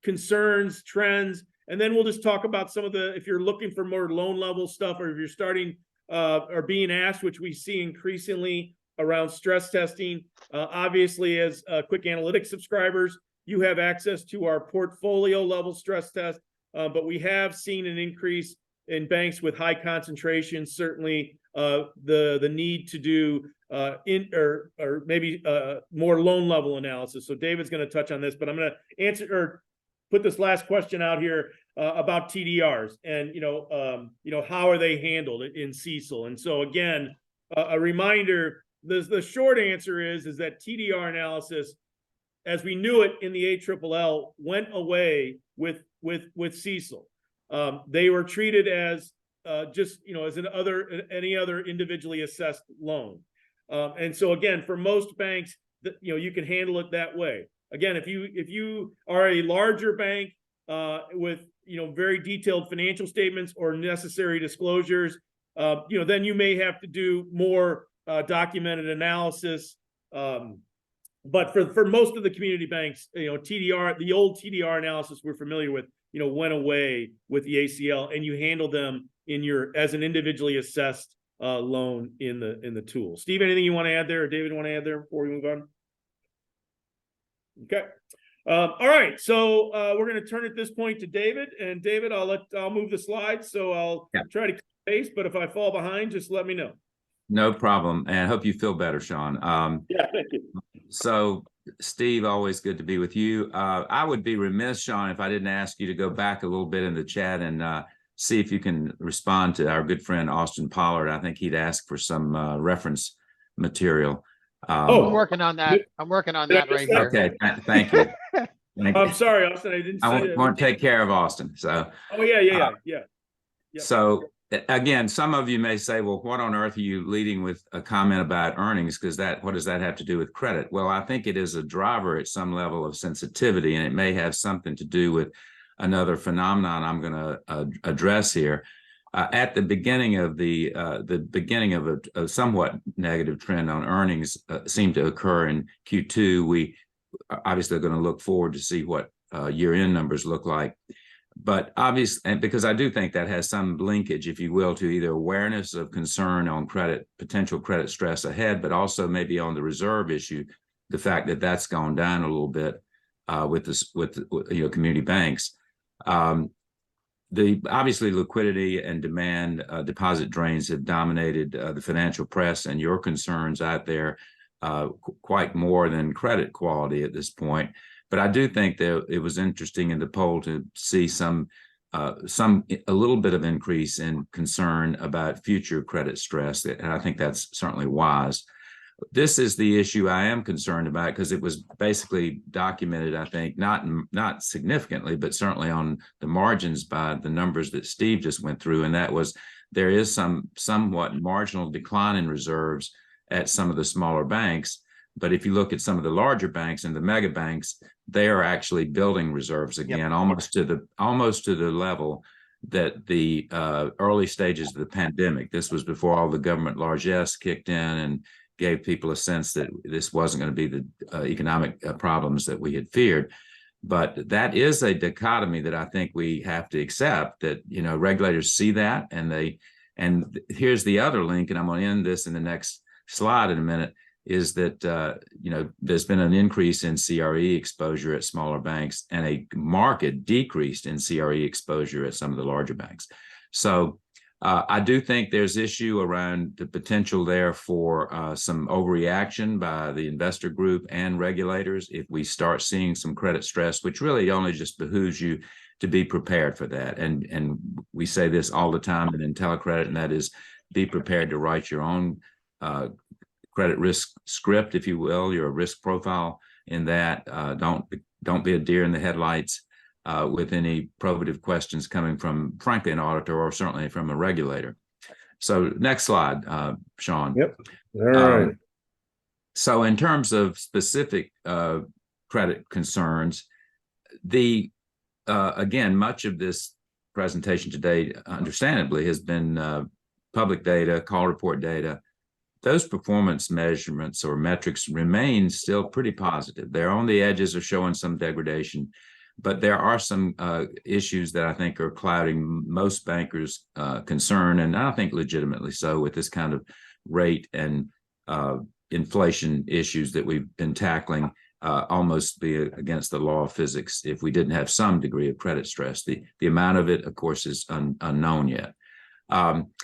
concerns, trends. And then we'll just talk about some of if you're looking for more loan level stuff, or if you're starting or being asked, which we see increasingly around stress testing. Obviously, as QwickAnalytics subscribers, you have access to our portfolio level stress test, but we have seen an increase in banks with high concentrations. Certainly, the need to do maybe more loan level analysis. So David's going to touch on this, but I'm going to answer or put this last question out here. about TDRs and, how are they handled in CECL? And so again, a reminder, the short answer is that TDR analysis, as we knew it in the ALLL, went away with CECL. They were treated as just, as any other individually assessed loan. And so again, for most banks, you can handle it that way. Again, if you are a larger bank with very detailed financial statements or necessary disclosures, then you may have to do more documented analysis. But for most of the community banks, TDR, the old TDR analysis we're familiar with, went away with the ACL, and you handle them as an individually assessed loan in the tool. Steve, anything you want to add there, or David want to add there before we move on? Okay. All right. So we're going to turn at this point to David, and David, I'll move the slides. So I'll try to keep pace, but if I fall behind, just let me know. No problem. And I hope you feel better, Sean. Yeah, thank you. So Steve, always good to be with you. I would be remiss, Sean, if I didn't ask you to go back a little bit in the chat and see if you can respond to our good friend Austin Pollard. I think he'd ask for some reference material. I'm working on that. I'm working on that right here. Okay, thank you. I'm sorry, Austin. I didn't. I want to take care of Austin. So. Oh yeah. Yep. So again, some of you may say, well, what on earth are you leading with a comment about earnings? Because what does that have to do with credit? Well, I think it is a driver at some level of sensitivity, and it may have something to do with another phenomenon I'm going to address here. At the beginning of a somewhat negative trend on earnings seemed to occur in Q2. We obviously are going to look forward to see what year-end numbers look like. But obviously, and because I do think that has some linkage, if you will, to either awareness of concern on potential credit stress ahead, but also maybe on the reserve issue, the fact that that's gone down a little bit with community banks. Obviously liquidity and demand, deposit drains have dominated the financial press, and your concerns out there quite more than credit quality at this point. But I do think that it was interesting in the poll to see a little bit of increase in concern about future credit stress, and I think that's certainly wise. This is the issue I am concerned about, because it was basically documented, I think, not significantly, but certainly on the margins by the numbers that Steve just went through, and that was there is some somewhat marginal decline in reserves at some of the smaller banks. But if you look at some of the larger banks and the mega banks, they are actually building reserves again, almost to the level that the early stages of the pandemic. This was before all the government largesse kicked in and gave people a sense that this wasn't going to be the economic problems that we had feared. But that is a dichotomy that I think we have to accept, that regulators see that, and here's the other link, and I'm going to end this in the next slide in a minute, is that there's been an increase in CRE exposure at smaller banks and a marked decrease in CRE exposure at some of the larger banks. So I do think there's issue around the potential there for some overreaction by the investor group and regulators if we start seeing some credit stress, which really only just behooves you to be prepared for that. And we say this all the time in IntelliCredit, and that is, be prepared to write your own credit risk script, if you will, your risk profile in that. Don't be a deer in the headlights with any probative questions coming from, frankly, an auditor or certainly from a regulator. So next slide, Sean. Yep. All right. So in terms of specific credit concerns, again, much of this presentation today, understandably, has been public data, call report data. Those performance measurements or metrics remain still pretty positive. They're on the edges of showing some degradation, but there are some issues that I think are clouding most bankers' concern, and I think legitimately so, with this kind of rate and inflation issues that we've been tackling, almost be against the law of physics if we didn't have some degree of credit stress. The amount of it, of course, is unknown yet.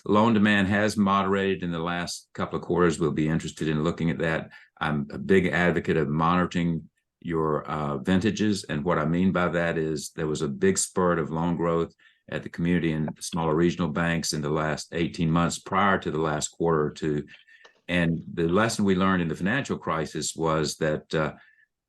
Loan demand has moderated in the last couple of quarters. We'll be interested in looking at that. I'm a big advocate of monitoring your vintages. And what I mean by that is there was a big spurt of loan growth at the community and smaller regional banks in the last 18 months prior to the last quarter or two. And the lesson we learned in the financial crisis was that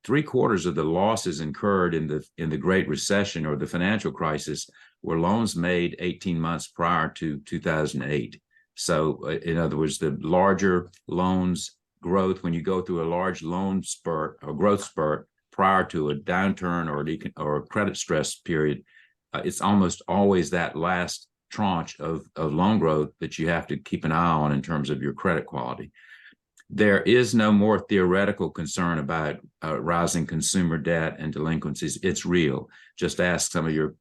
3/4 of the losses incurred in the Great Recession or the financial crisis were loans made 18 months prior to 2008. So in other words, the larger loans growth, when you go through a large loan spurt or growth spurt prior to a downturn or a credit stress period, it's almost always that last tranche of loan growth that you have to keep an eye on in terms of your credit quality. There is no more theoretical concern about rising consumer debt and delinquencies. It's real. Just ask some of your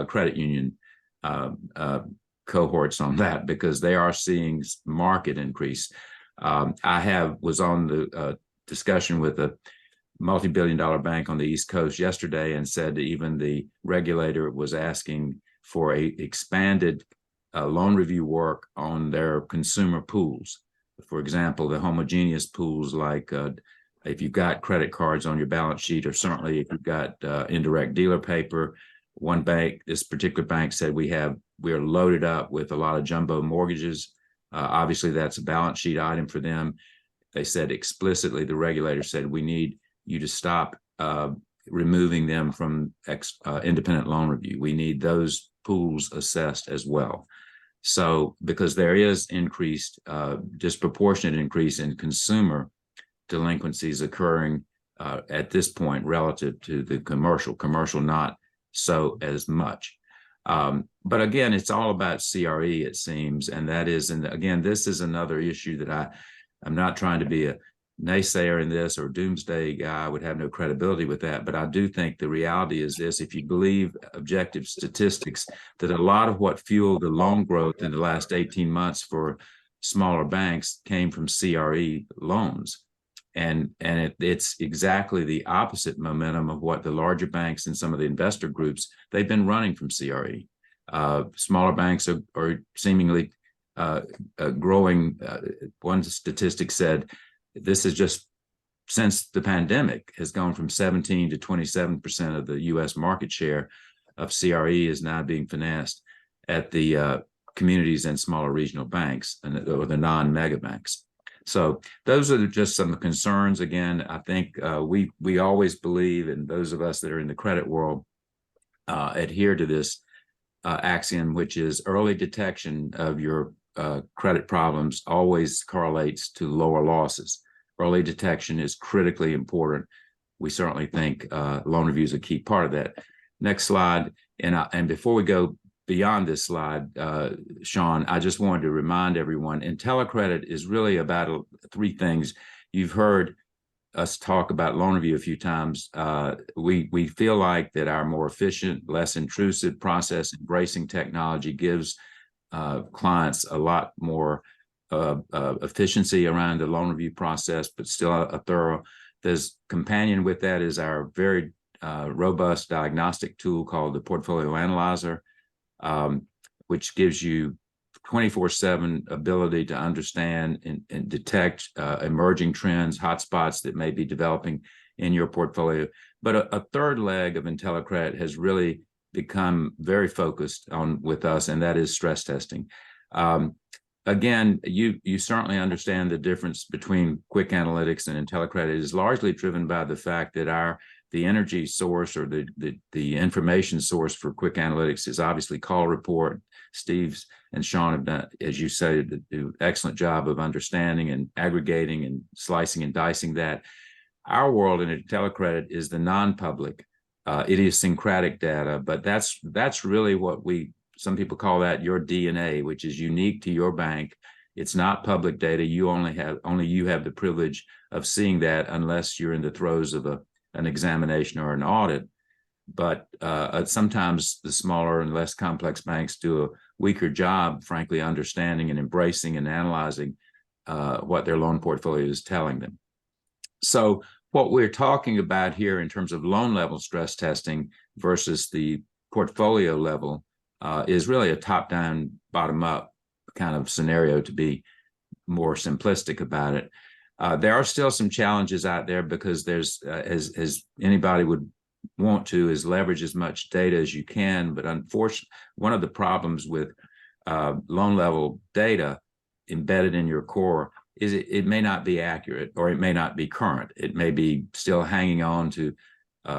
credit union cohorts on that, because they are seeing market increase. I was on the discussion with a multi-billion-dollar bank on the East Coast yesterday and said that even the regulator was asking for a expanded loan review work on their consumer pools. For example, the homogeneous pools, like if you've got credit cards on your balance sheet, or certainly if you've got indirect dealer paper. One bank, this particular bank, said we're loaded up with a lot of jumbo mortgages. Obviously, that's a balance sheet item for them. They said explicitly, the regulator said, we need you to stop removing them from independent loan review. We need those pools assessed as well. So because there is disproportionate increase in consumer delinquencies occurring at this point relative to the commercial not so as much. But again, it's all about CRE, it seems, and that is, and again, this is another issue that I'm not trying to be a naysayer in this or doomsday guy. I would have no credibility with that, but I do think the reality is this: if you believe objective statistics, that a lot of what fueled the loan growth in the last 18 months for smaller banks came from CRE loans. And it's exactly the opposite momentum of what the larger banks and some of the investor groups, they've been running from CRE. Smaller banks are seemingly growing. One statistic said this is just since the pandemic has gone from 17 to 27% of the U.S. market share of CRE is now being financed at the communities and smaller regional banks or the non-mega banks. So those are just some concerns. Again, I think we always believe, and those of us that are in the credit world adhere to this axiom, which is early detection of your credit problems always correlates to lower losses. Early detection is critically important. We certainly think loan review is a key part of that. Next slide. And before we go beyond this slide, Sean, I just wanted to remind everyone, IntelliCredit is really about three things. You've heard us talk about loan review a few times. We feel like that our more efficient, less intrusive process, embracing technology, gives clients a lot more efficiency around the loan review process, but still a thorough. There's companion with that is our very robust diagnostic tool called the Portfolio Analyzer, which gives you 24/7 ability to understand and detect emerging trends, hotspots that may be developing in your portfolio. But a third leg of IntelliCredit has really become very focused on with us, and that is stress testing. Again, you certainly understand the difference between QwickAnalytics and IntelliCredit. It is largely driven by the fact that the energy source or the information source for QwickAnalytics is obviously call report. Steve's and Sean have done, as you say, do an excellent job of understanding and aggregating and slicing and dicing that. Our world in IntelliCredit is the non-public, idiosyncratic data, but that's really what some people call that your DNA, which is unique to your bank. It's not public data. Only you have the privilege of seeing that, unless you're in the throes of an examination or an audit. But sometimes the smaller and less complex banks do a weaker job, frankly, understanding and embracing and analyzing what their loan portfolio is telling them. So what we're talking about here in terms of loan level stress testing versus the portfolio level is really a top-down, bottom-up kind of scenario, to be more simplistic about it. There are still some challenges out there because there's, as anybody would want to, is leverage as much data as you can. But unfortunately, one of the problems with loan level data embedded in your core is it may not be accurate, or it may not be current. It may be still hanging on to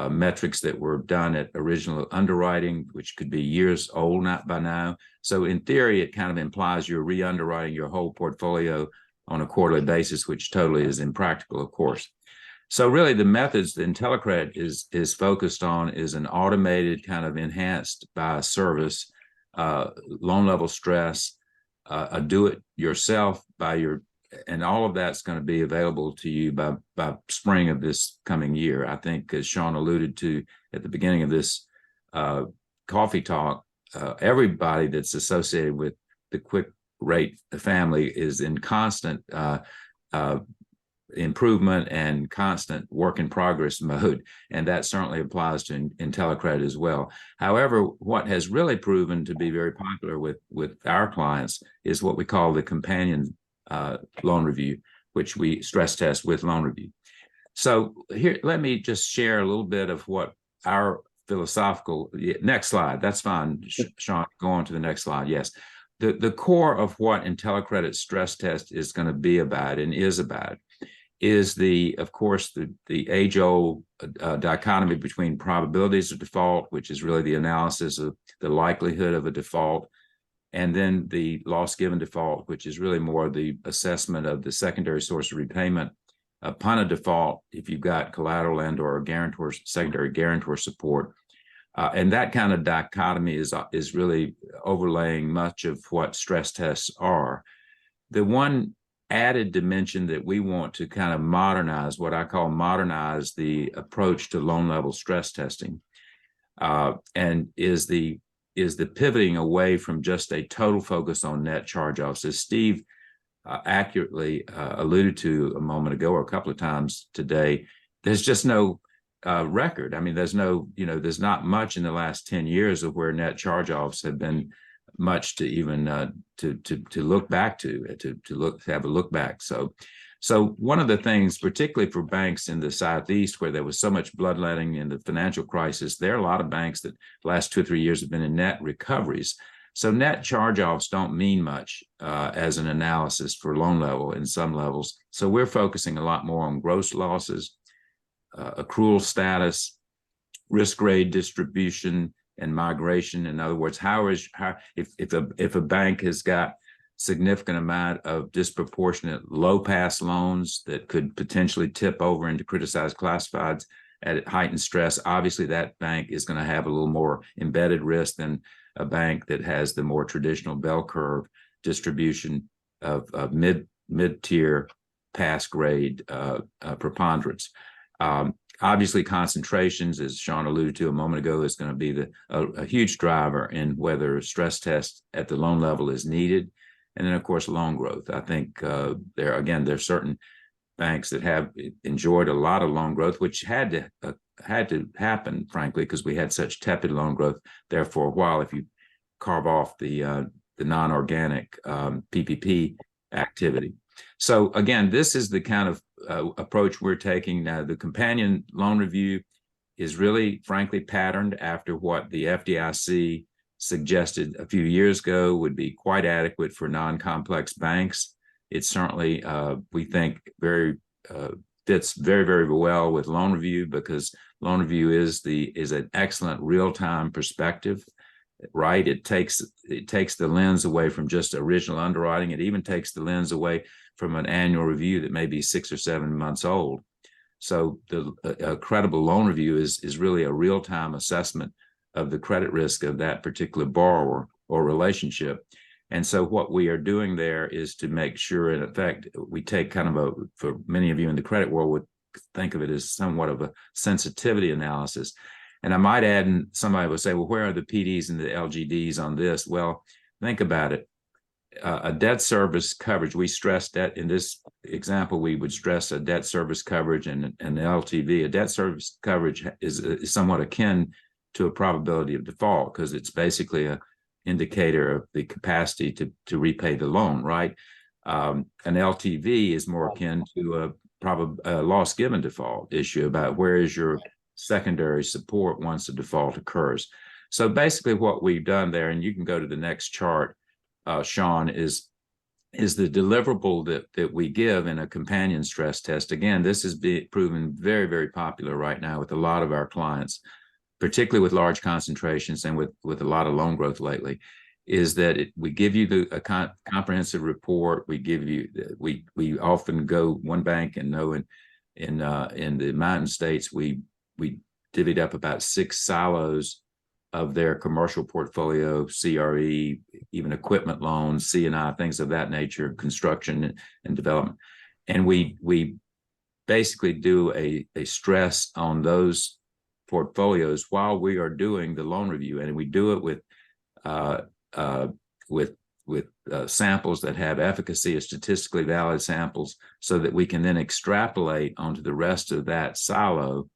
metrics that were done at original underwriting, which could be years old not by now. So in theory, it kind of implies you're re-underwriting your whole portfolio on a quarterly basis, which totally is impractical, of course. So really the methods that IntelliCredit is focused on is an automated kind of enhanced by service, loan level stress, a do-it-yourself by your, and all of that's going to be available to you by spring of this coming year. I think, as Sean alluded to at the beginning of this coffee talk, everybody that's associated with the Quick Rate family is in constant improvement and constant work in progress mode, and that certainly applies to IntelliCredit as well. However, what has really proven to be very popular with our clients is what we call the companion loan review, which we stress test with loan review. So here, let me just share a little bit of what our philosophical, next slide, that's fine, Sean, go on to the next slide. Yes, the core of what IntelliCredit stress test is going to be about and is about is of course, the age-old dichotomy between probabilities of default, which is really the analysis of the likelihood of a default, and then the loss given default, which is really more the assessment of the secondary source of repayment upon a default if you've got collateral and or guarantor, secondary guarantor support. And that kind of dichotomy is really overlaying much of what stress tests are. The one added dimension that we want to kind of modernize, what I call modernize the approach to loan level stress testing, and is the pivoting away from just a total focus on net charge-offs. As Steve accurately alluded to a moment ago, or a couple of times today, there's just no record. I mean, there's not much in the last 10 years of where net charge-offs have been much to even to look back to have a look back. So one of the things, particularly for banks in the Southeast, where there was so much bloodletting in the financial crisis, there are a lot of banks that the last 2 or 3 years have been in net recoveries. So net charge-offs don't mean much as an analysis for loan level in some levels. So we're focusing a lot more on gross losses, accrual status, risk grade distribution, and migration. In other words, if a bank has got significant amount of disproportionate low pass loans that could potentially tip over into criticized classifieds at heightened stress, obviously that bank is going to have a little more embedded risk than a bank that has the more traditional bell curve distribution of mid-tier pass grade preponderance. Obviously, concentrations, as Sean alluded to a moment ago, is going to be a huge driver in whether stress test at the loan level is needed. And then, of course, loan growth. I think there are certain banks that have enjoyed a lot of loan growth, which had to happen, frankly, because we had such tepid loan growth there for a while. If you carve off the non-organic PPP activity. So again, this is the kind of approach we're taking now. The companion loan review is really, frankly, patterned after what the FDIC suggested a few years ago would be quite adequate for non-complex banks. It certainly, we think, fits very, very well with loan review, because loan review is an excellent real-time perspective. Right, it takes the lens away from just original underwriting. It even takes the lens away from an annual review that may be 6 or 7 months old. So a credible loan review is really a real-time assessment of the credit risk of that particular borrower or relationship. And so what we are doing there is to make sure, in effect, we take kind of for many of you in the credit world would think of it as somewhat of a sensitivity analysis. And I might add, and somebody would say, well, where are the PDs and the LGDs on this? Well, think about it. A debt service coverage, we stress that in this example, we would stress a debt service coverage and the LTV. A debt service coverage is somewhat akin to a probability of default, because it's basically an indicator of the capacity to repay the loan, right? An LTV is more akin to a loss given default issue about where is your secondary support once a default occurs. So basically what we've done there, and you can go to the next chart, Sean, is the deliverable that we give in a companion stress test. Again, this is proven very, very popular right now with a lot of our clients, particularly with large concentrations and with a lot of loan growth lately, is that we give you a comprehensive report. We give you, we often go one bank and know in the Mountain States, we divvied up about 6 silos of their commercial portfolio, CRE, even equipment loans, C&I, things of that nature, construction and development. And we basically do a stress on those portfolios while we are doing the loan review. And we do it with samples that have efficacy as statistically valid samples so that we can then extrapolate onto the rest of that silo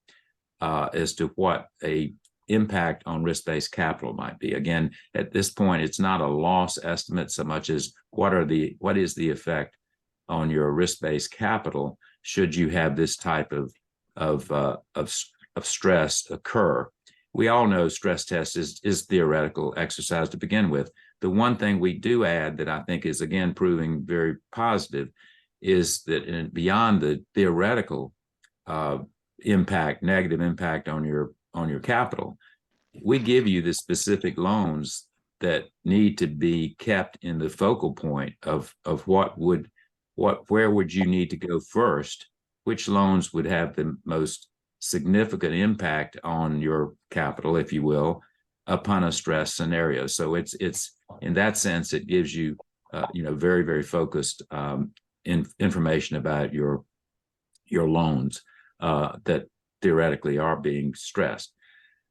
as to what a impact on risk-based capital might be. Again, at this point, it's not a loss estimate so much as what is the effect on your risk-based capital should you have this type of stress occur. We all know stress test is theoretical exercise to begin with. The one thing we do add that I think is again proving very positive is that beyond the theoretical negative impact on your capital, we give you the specific loans that need to be kept in the focal point of where would you need to go first, which loans would have the most significant impact on your capital, if you will, upon a stress scenario. So it's in that sense, it gives you very, very focused information about your loans that theoretically are being stressed.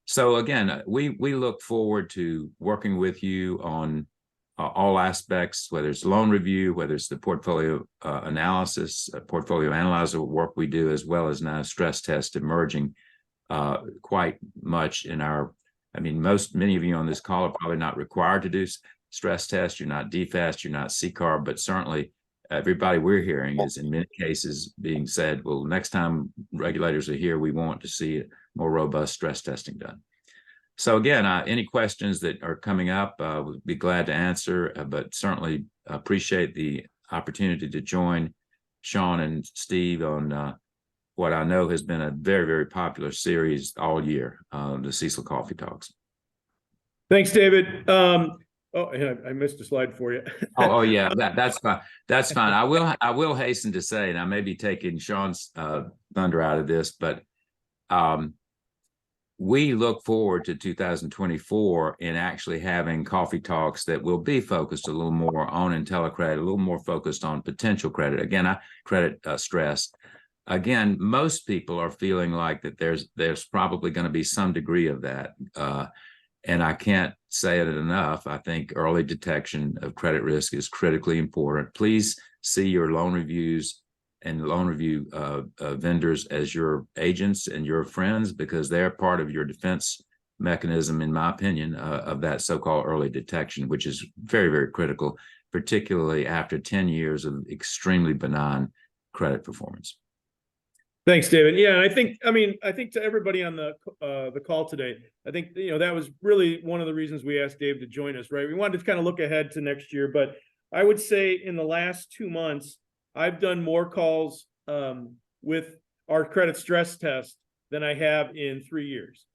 So again, we look forward to working with you on all aspects, whether it's loan review, whether it's the portfolio analysis, portfolio analyzer work we do, as well as now stress test emerging quite much in our, many of you on this call are probably not required to do stress tests. You're not DFAST, you're not CCAR, but certainly everybody we're hearing is in many cases being said, well, next time regulators are here, we want to see more robust stress testing done. So again, any questions that are coming up, we'll be glad to answer, but certainly appreciate the opportunity to join Sean and Steve on what I know has been a very, very popular series all year, the CECL Coffee Talks. Thanks, David. Oh, and I missed a slide for you. oh yeah, that's fine. That's fine. I will hasten to say, and I may be taking Sean's thunder out of this, but we look forward to 2024 in actually having coffee talks that will be focused a little more on IntelliCredit, a little more focused on potential credit. Again, credit stress. Again, most people are feeling like that there's probably going to be some degree of that. And I can't say it enough. I think early detection of credit risk is critically important. Please see your loan reviews and loan review vendors as your agents and your friends, because they're part of your defense mechanism, in my opinion, of that so-called early detection, which is very, very critical, particularly after 10 years of extremely benign credit performance. Thanks, David. Yeah, I think to everybody on the call today, I think that was really one of the reasons we asked Dave to join us, right? We wanted to kind of look ahead to next year, but I would say in the last 2 months, I've done more calls with our credit stress test than I have in 3 years.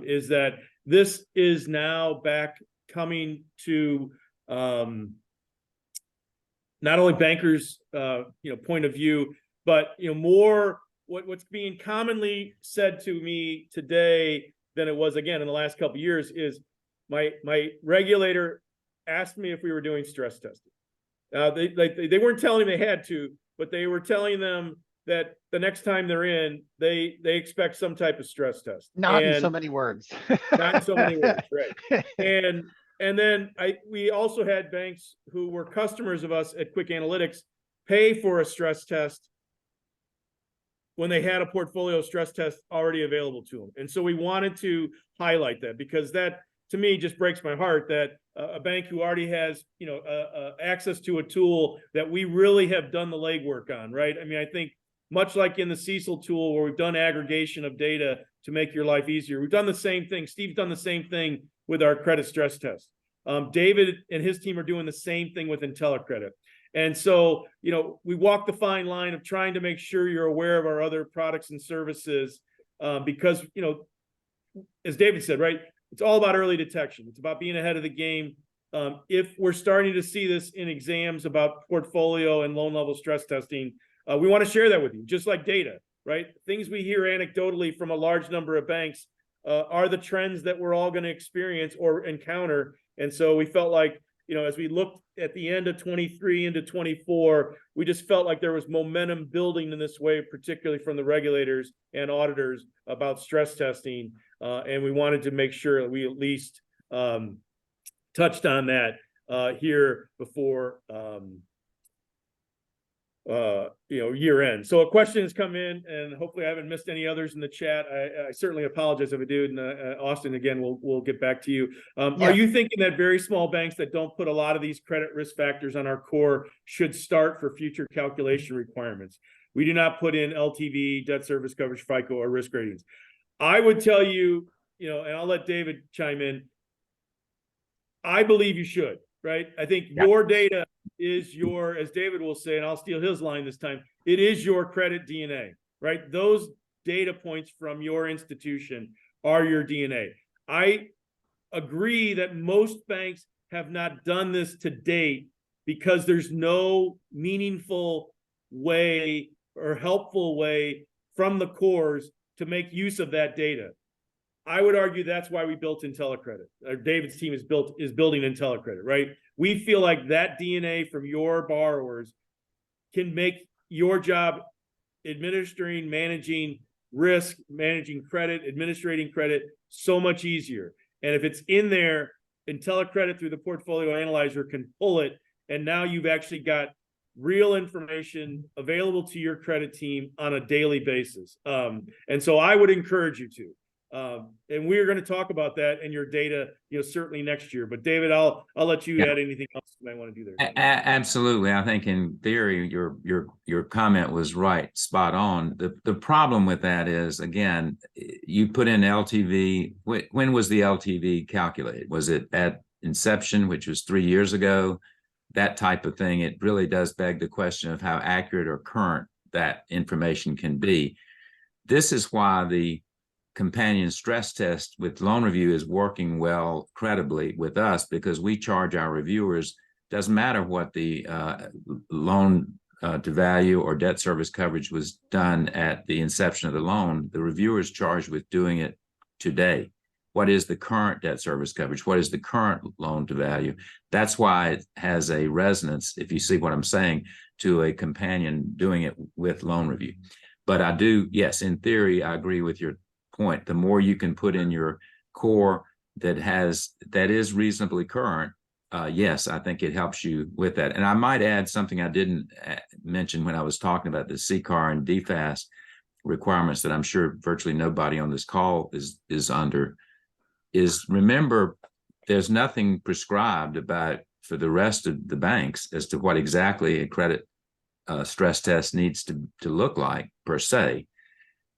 Is that this is now back coming to not only bankers' point of view, but more what's being commonly said to me today than it was again in the last couple of years is my regulator asked me if we were doing stress testing. They weren't telling me they had to, but they were telling them that the next time they're in, they expect some type of stress test. Not in so many words. Not in so many words, right? And then we also had banks who were customers of us at QwickAnalytics pay for a stress test when they had a portfolio stress test already available to them. And so we wanted to highlight that because that to me just breaks my heart that a bank who already has, access to a tool that we really have done the legwork on, right? I mean, I think much like in the CECL tool where we've done aggregation of data to make your life easier, we've done the same thing. Steve's done the same thing with our credit stress test. David and his team are doing the same thing with IntelliCredit. And so, we walk the fine line of trying to make sure you're aware of our other products and services because, as David said, right, it's all about early detection. It's about being ahead of the game. If we're starting to see this in exams about portfolio and loan level stress testing, we want to share that with you, just like data, right? Things we hear anecdotally from a large number of banks are the trends that we're all going to experience or encounter. And so we felt like, as we looked at the end of 23 into 24, we just felt like there was momentum building in this way, particularly from the regulators and auditors about stress testing. And we wanted to make sure that we at least touched on that here before year end. So a question has come in, and hopefully I haven't missed any others in the chat. I certainly apologize if I do. And Austin, again, we'll get back to you. Are you thinking that very small banks that don't put a lot of these credit risk factors on our core should start for future calculation requirements? We do not put in LTV, debt service coverage, FICO, or risk ratings. I would tell you, and I'll let David chime in. I believe you should, right? I think your data is your, as David will say, and I'll steal his line this time, it is your credit DNA, right? Those data points from your institution are your DNA. I agree that most banks have not done this to date because there's no meaningful way or helpful way from the cores to make use of that data. I would argue that's why we built IntelliCredit. David's team is building IntelliCredit, right? We feel like that DNA from your borrowers can make your job administering, managing risk, managing credit, administrating credit so much easier. And if it's in there, IntelliCredit through the portfolio analyzer can pull it, and now you've actually got real information available to your credit team on a daily basis. And so I would encourage you to. And we're going to talk about that in your data, certainly next year. But David, I'll let you add anything else you might want to do there. Absolutely. I think in theory, your comment was right, spot on. The problem with that is, again, you put in LTV. When was the LTV calculated? Was it at inception, which was 3 years ago? That type of thing. It really does beg the question of how accurate or current that information can be. This is why the companion stress test with loan review is working well credibly with us, because we charge our reviewers, doesn't matter what the loan to value or debt service coverage was done at the inception of the loan, the reviewer is charged with doing it today. What is the current debt service coverage? What is the current loan to value? That's why it has a resonance, if you see what I'm saying, to a companion doing it with loan review. But I do, yes, in theory, I agree with your point. The more you can put in your core that is reasonably current, yes, I think it helps you with that. And I might add something I didn't mention when I was talking about the CCAR and DFAST requirements that I'm sure virtually nobody on this call is under, is remember, there's nothing prescribed about for the rest of the banks as to what exactly a credit stress test needs to look like per se.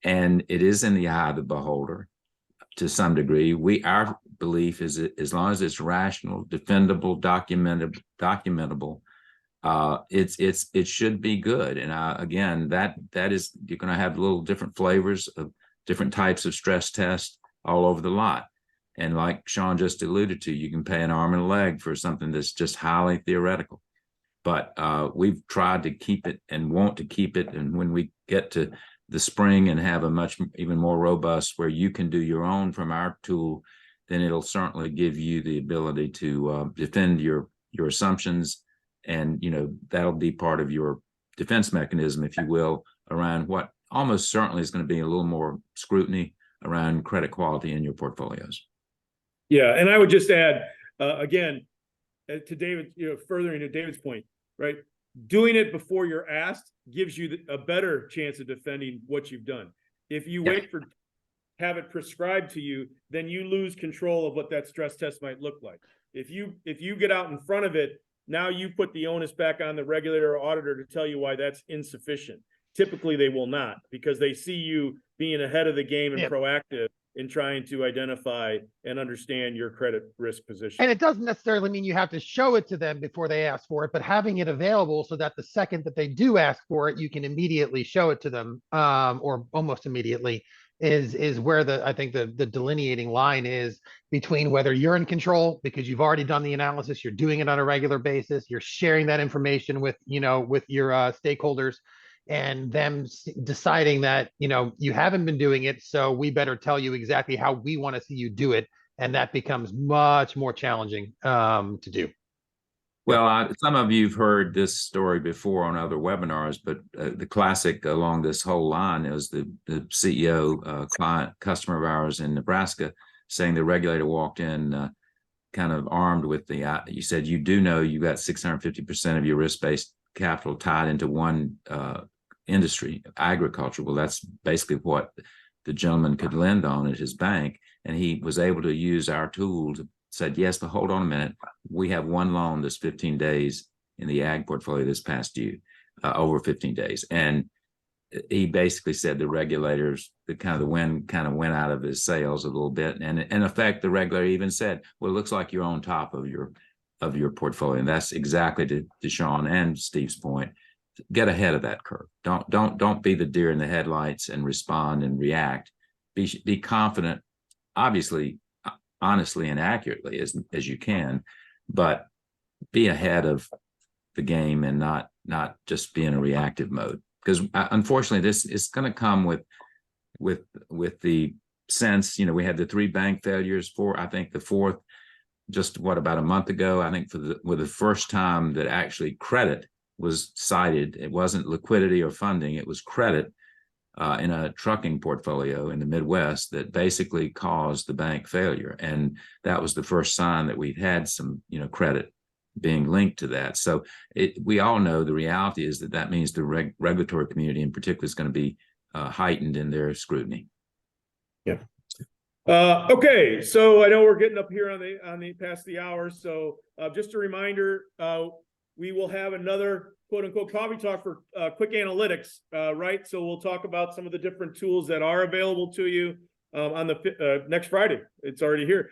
And it is in the eye of the beholder to some degree. Our belief is that as long as it's rational, defendable, documentable, it should be good. And again, that is, you're going to have little different flavors of different types of stress tests all over the lot. And like Sean just alluded to, you can pay an arm and a leg for something that's just highly theoretical. But we've tried to keep it and want to keep it. And when we get to the spring and have a even more robust where you can do your own from our tool, then it'll certainly give you the ability to defend your assumptions. And, that'll be part of your defense mechanism, if you will, around what almost certainly is going to be a little more scrutiny around credit quality in your portfolios. Yeah. And I would just add, again, to David, furthering to David's point, right? Doing it before you're asked gives you a better chance of defending what you've done. If you wait for have it prescribed to you, then you lose control of what that stress test might look like. If you get out in front of it, now you put the onus back on the regulator or auditor to tell you why that's insufficient. Typically, they will not, because they see you being ahead of the game and proactive in trying to identify and understand your credit risk position. And it doesn't necessarily mean you have to show it to them before they ask for it, but having it available so that the second that they do ask for it, you can immediately show it to them, or almost immediately, is where I think the delineating line is between whether you're in control because you've already done the analysis, you're doing it on a regular basis, you're sharing that information with your stakeholders, and them deciding that, you haven't been doing it, so we better tell you exactly how we want to see you do it. And that becomes much more challenging to do. Well, some of you've heard this story before on other webinars, but the classic along this whole line is the CEO, client, customer of ours in Nebraska, saying the regulator walked in kind of armed with you said, you do know you got 650% of your risk-based capital tied into one industry, agriculture. Well, that's basically what the gentleman could lend on at his bank. And he was able to use our tool to said, yes, but hold on a minute. We have one loan that's 15 days in the ag portfolio this past due, over 15 days. And he basically said the regulators, the wind kind of went out of his sails a little bit. And in effect, the regulator even said, well, it looks like you're on top of your portfolio. And that's exactly to Sean and Steve's point. Get ahead of that curve. Don't be the deer in the headlights and respond and react. Be confident, obviously, honestly and accurately as you can, but be ahead of the game and not just be in a reactive mode. Because unfortunately, this is going to come with the sense, we had the 3 bank failures, I think the 4th, just about a month ago. I think for the first time that actually credit was cited. It wasn't liquidity or funding, it was credit in a trucking portfolio in the Midwest that basically caused the bank failure. And that was the first sign that we've had some, credit being linked to that. So we all know the reality is that means the regulatory community in particular is going to be heightened in their scrutiny. Yeah. Okay, so I know we're getting up here on the past the hour. So just a reminder, we will have another quote unquote coffee talk for QwickAnalytics, right? So we'll talk about some of the different tools that are available to you on the next Friday. It's already here.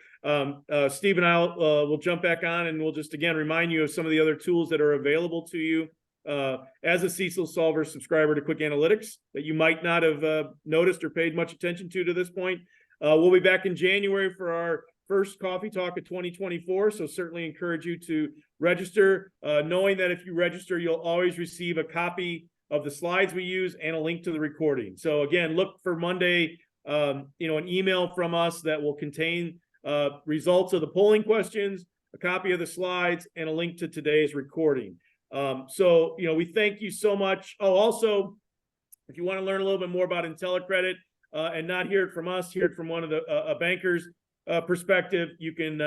Steve and I will jump back on and we'll just again remind you of some of the other tools that are available to you as a CECLSolver subscriber to QwickAnalytics that you might not have noticed or paid much attention to this point. We'll be back in January for our first coffee talk of 2024. So certainly encourage you to register, knowing that if you register, you'll always receive a copy of the slides we use and a link to the recording. So again, look for Monday, an email from us that will contain results of the polling questions, a copy of the slides, and a link to today's recording. So we thank you so much. Oh, also, if you want to learn a little bit more about IntelliCredit and not hear it from us, hear it from one of the a banker's perspective, you can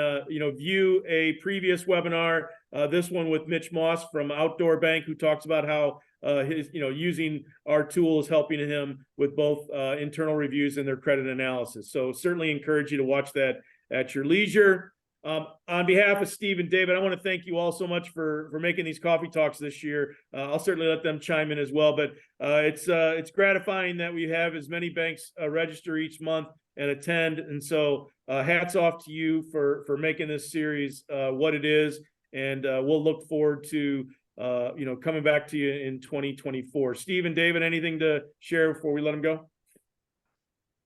view a previous webinar, this one with Mitch Moss from Outdoor Bank, who talks about how his using our tool is helping him with both internal reviews and their credit analysis. So certainly encourage you to watch that at your leisure. On behalf of Steve and David, I want to thank you all so much for making these coffee talks this year. I'll certainly let them chime in as well, but it's gratifying that we have as many banks register each month and attend. And so hats off to you for making this series what it is. And we'll look forward to coming back to you in 2024. Steve and David, anything to share before we let them go?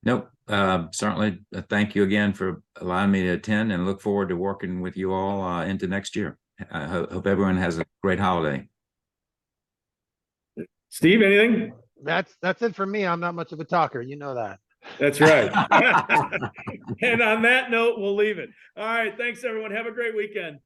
Nope. Certainly. Thank you again for allowing me to attend and look forward to working with you all into next year. I hope everyone has a great holiday. Steve, anything? That's it for me. I'm not much of a talker. You know that. That's right. And on that note, we'll leave it. All right. Thanks, everyone. Have a great weekend.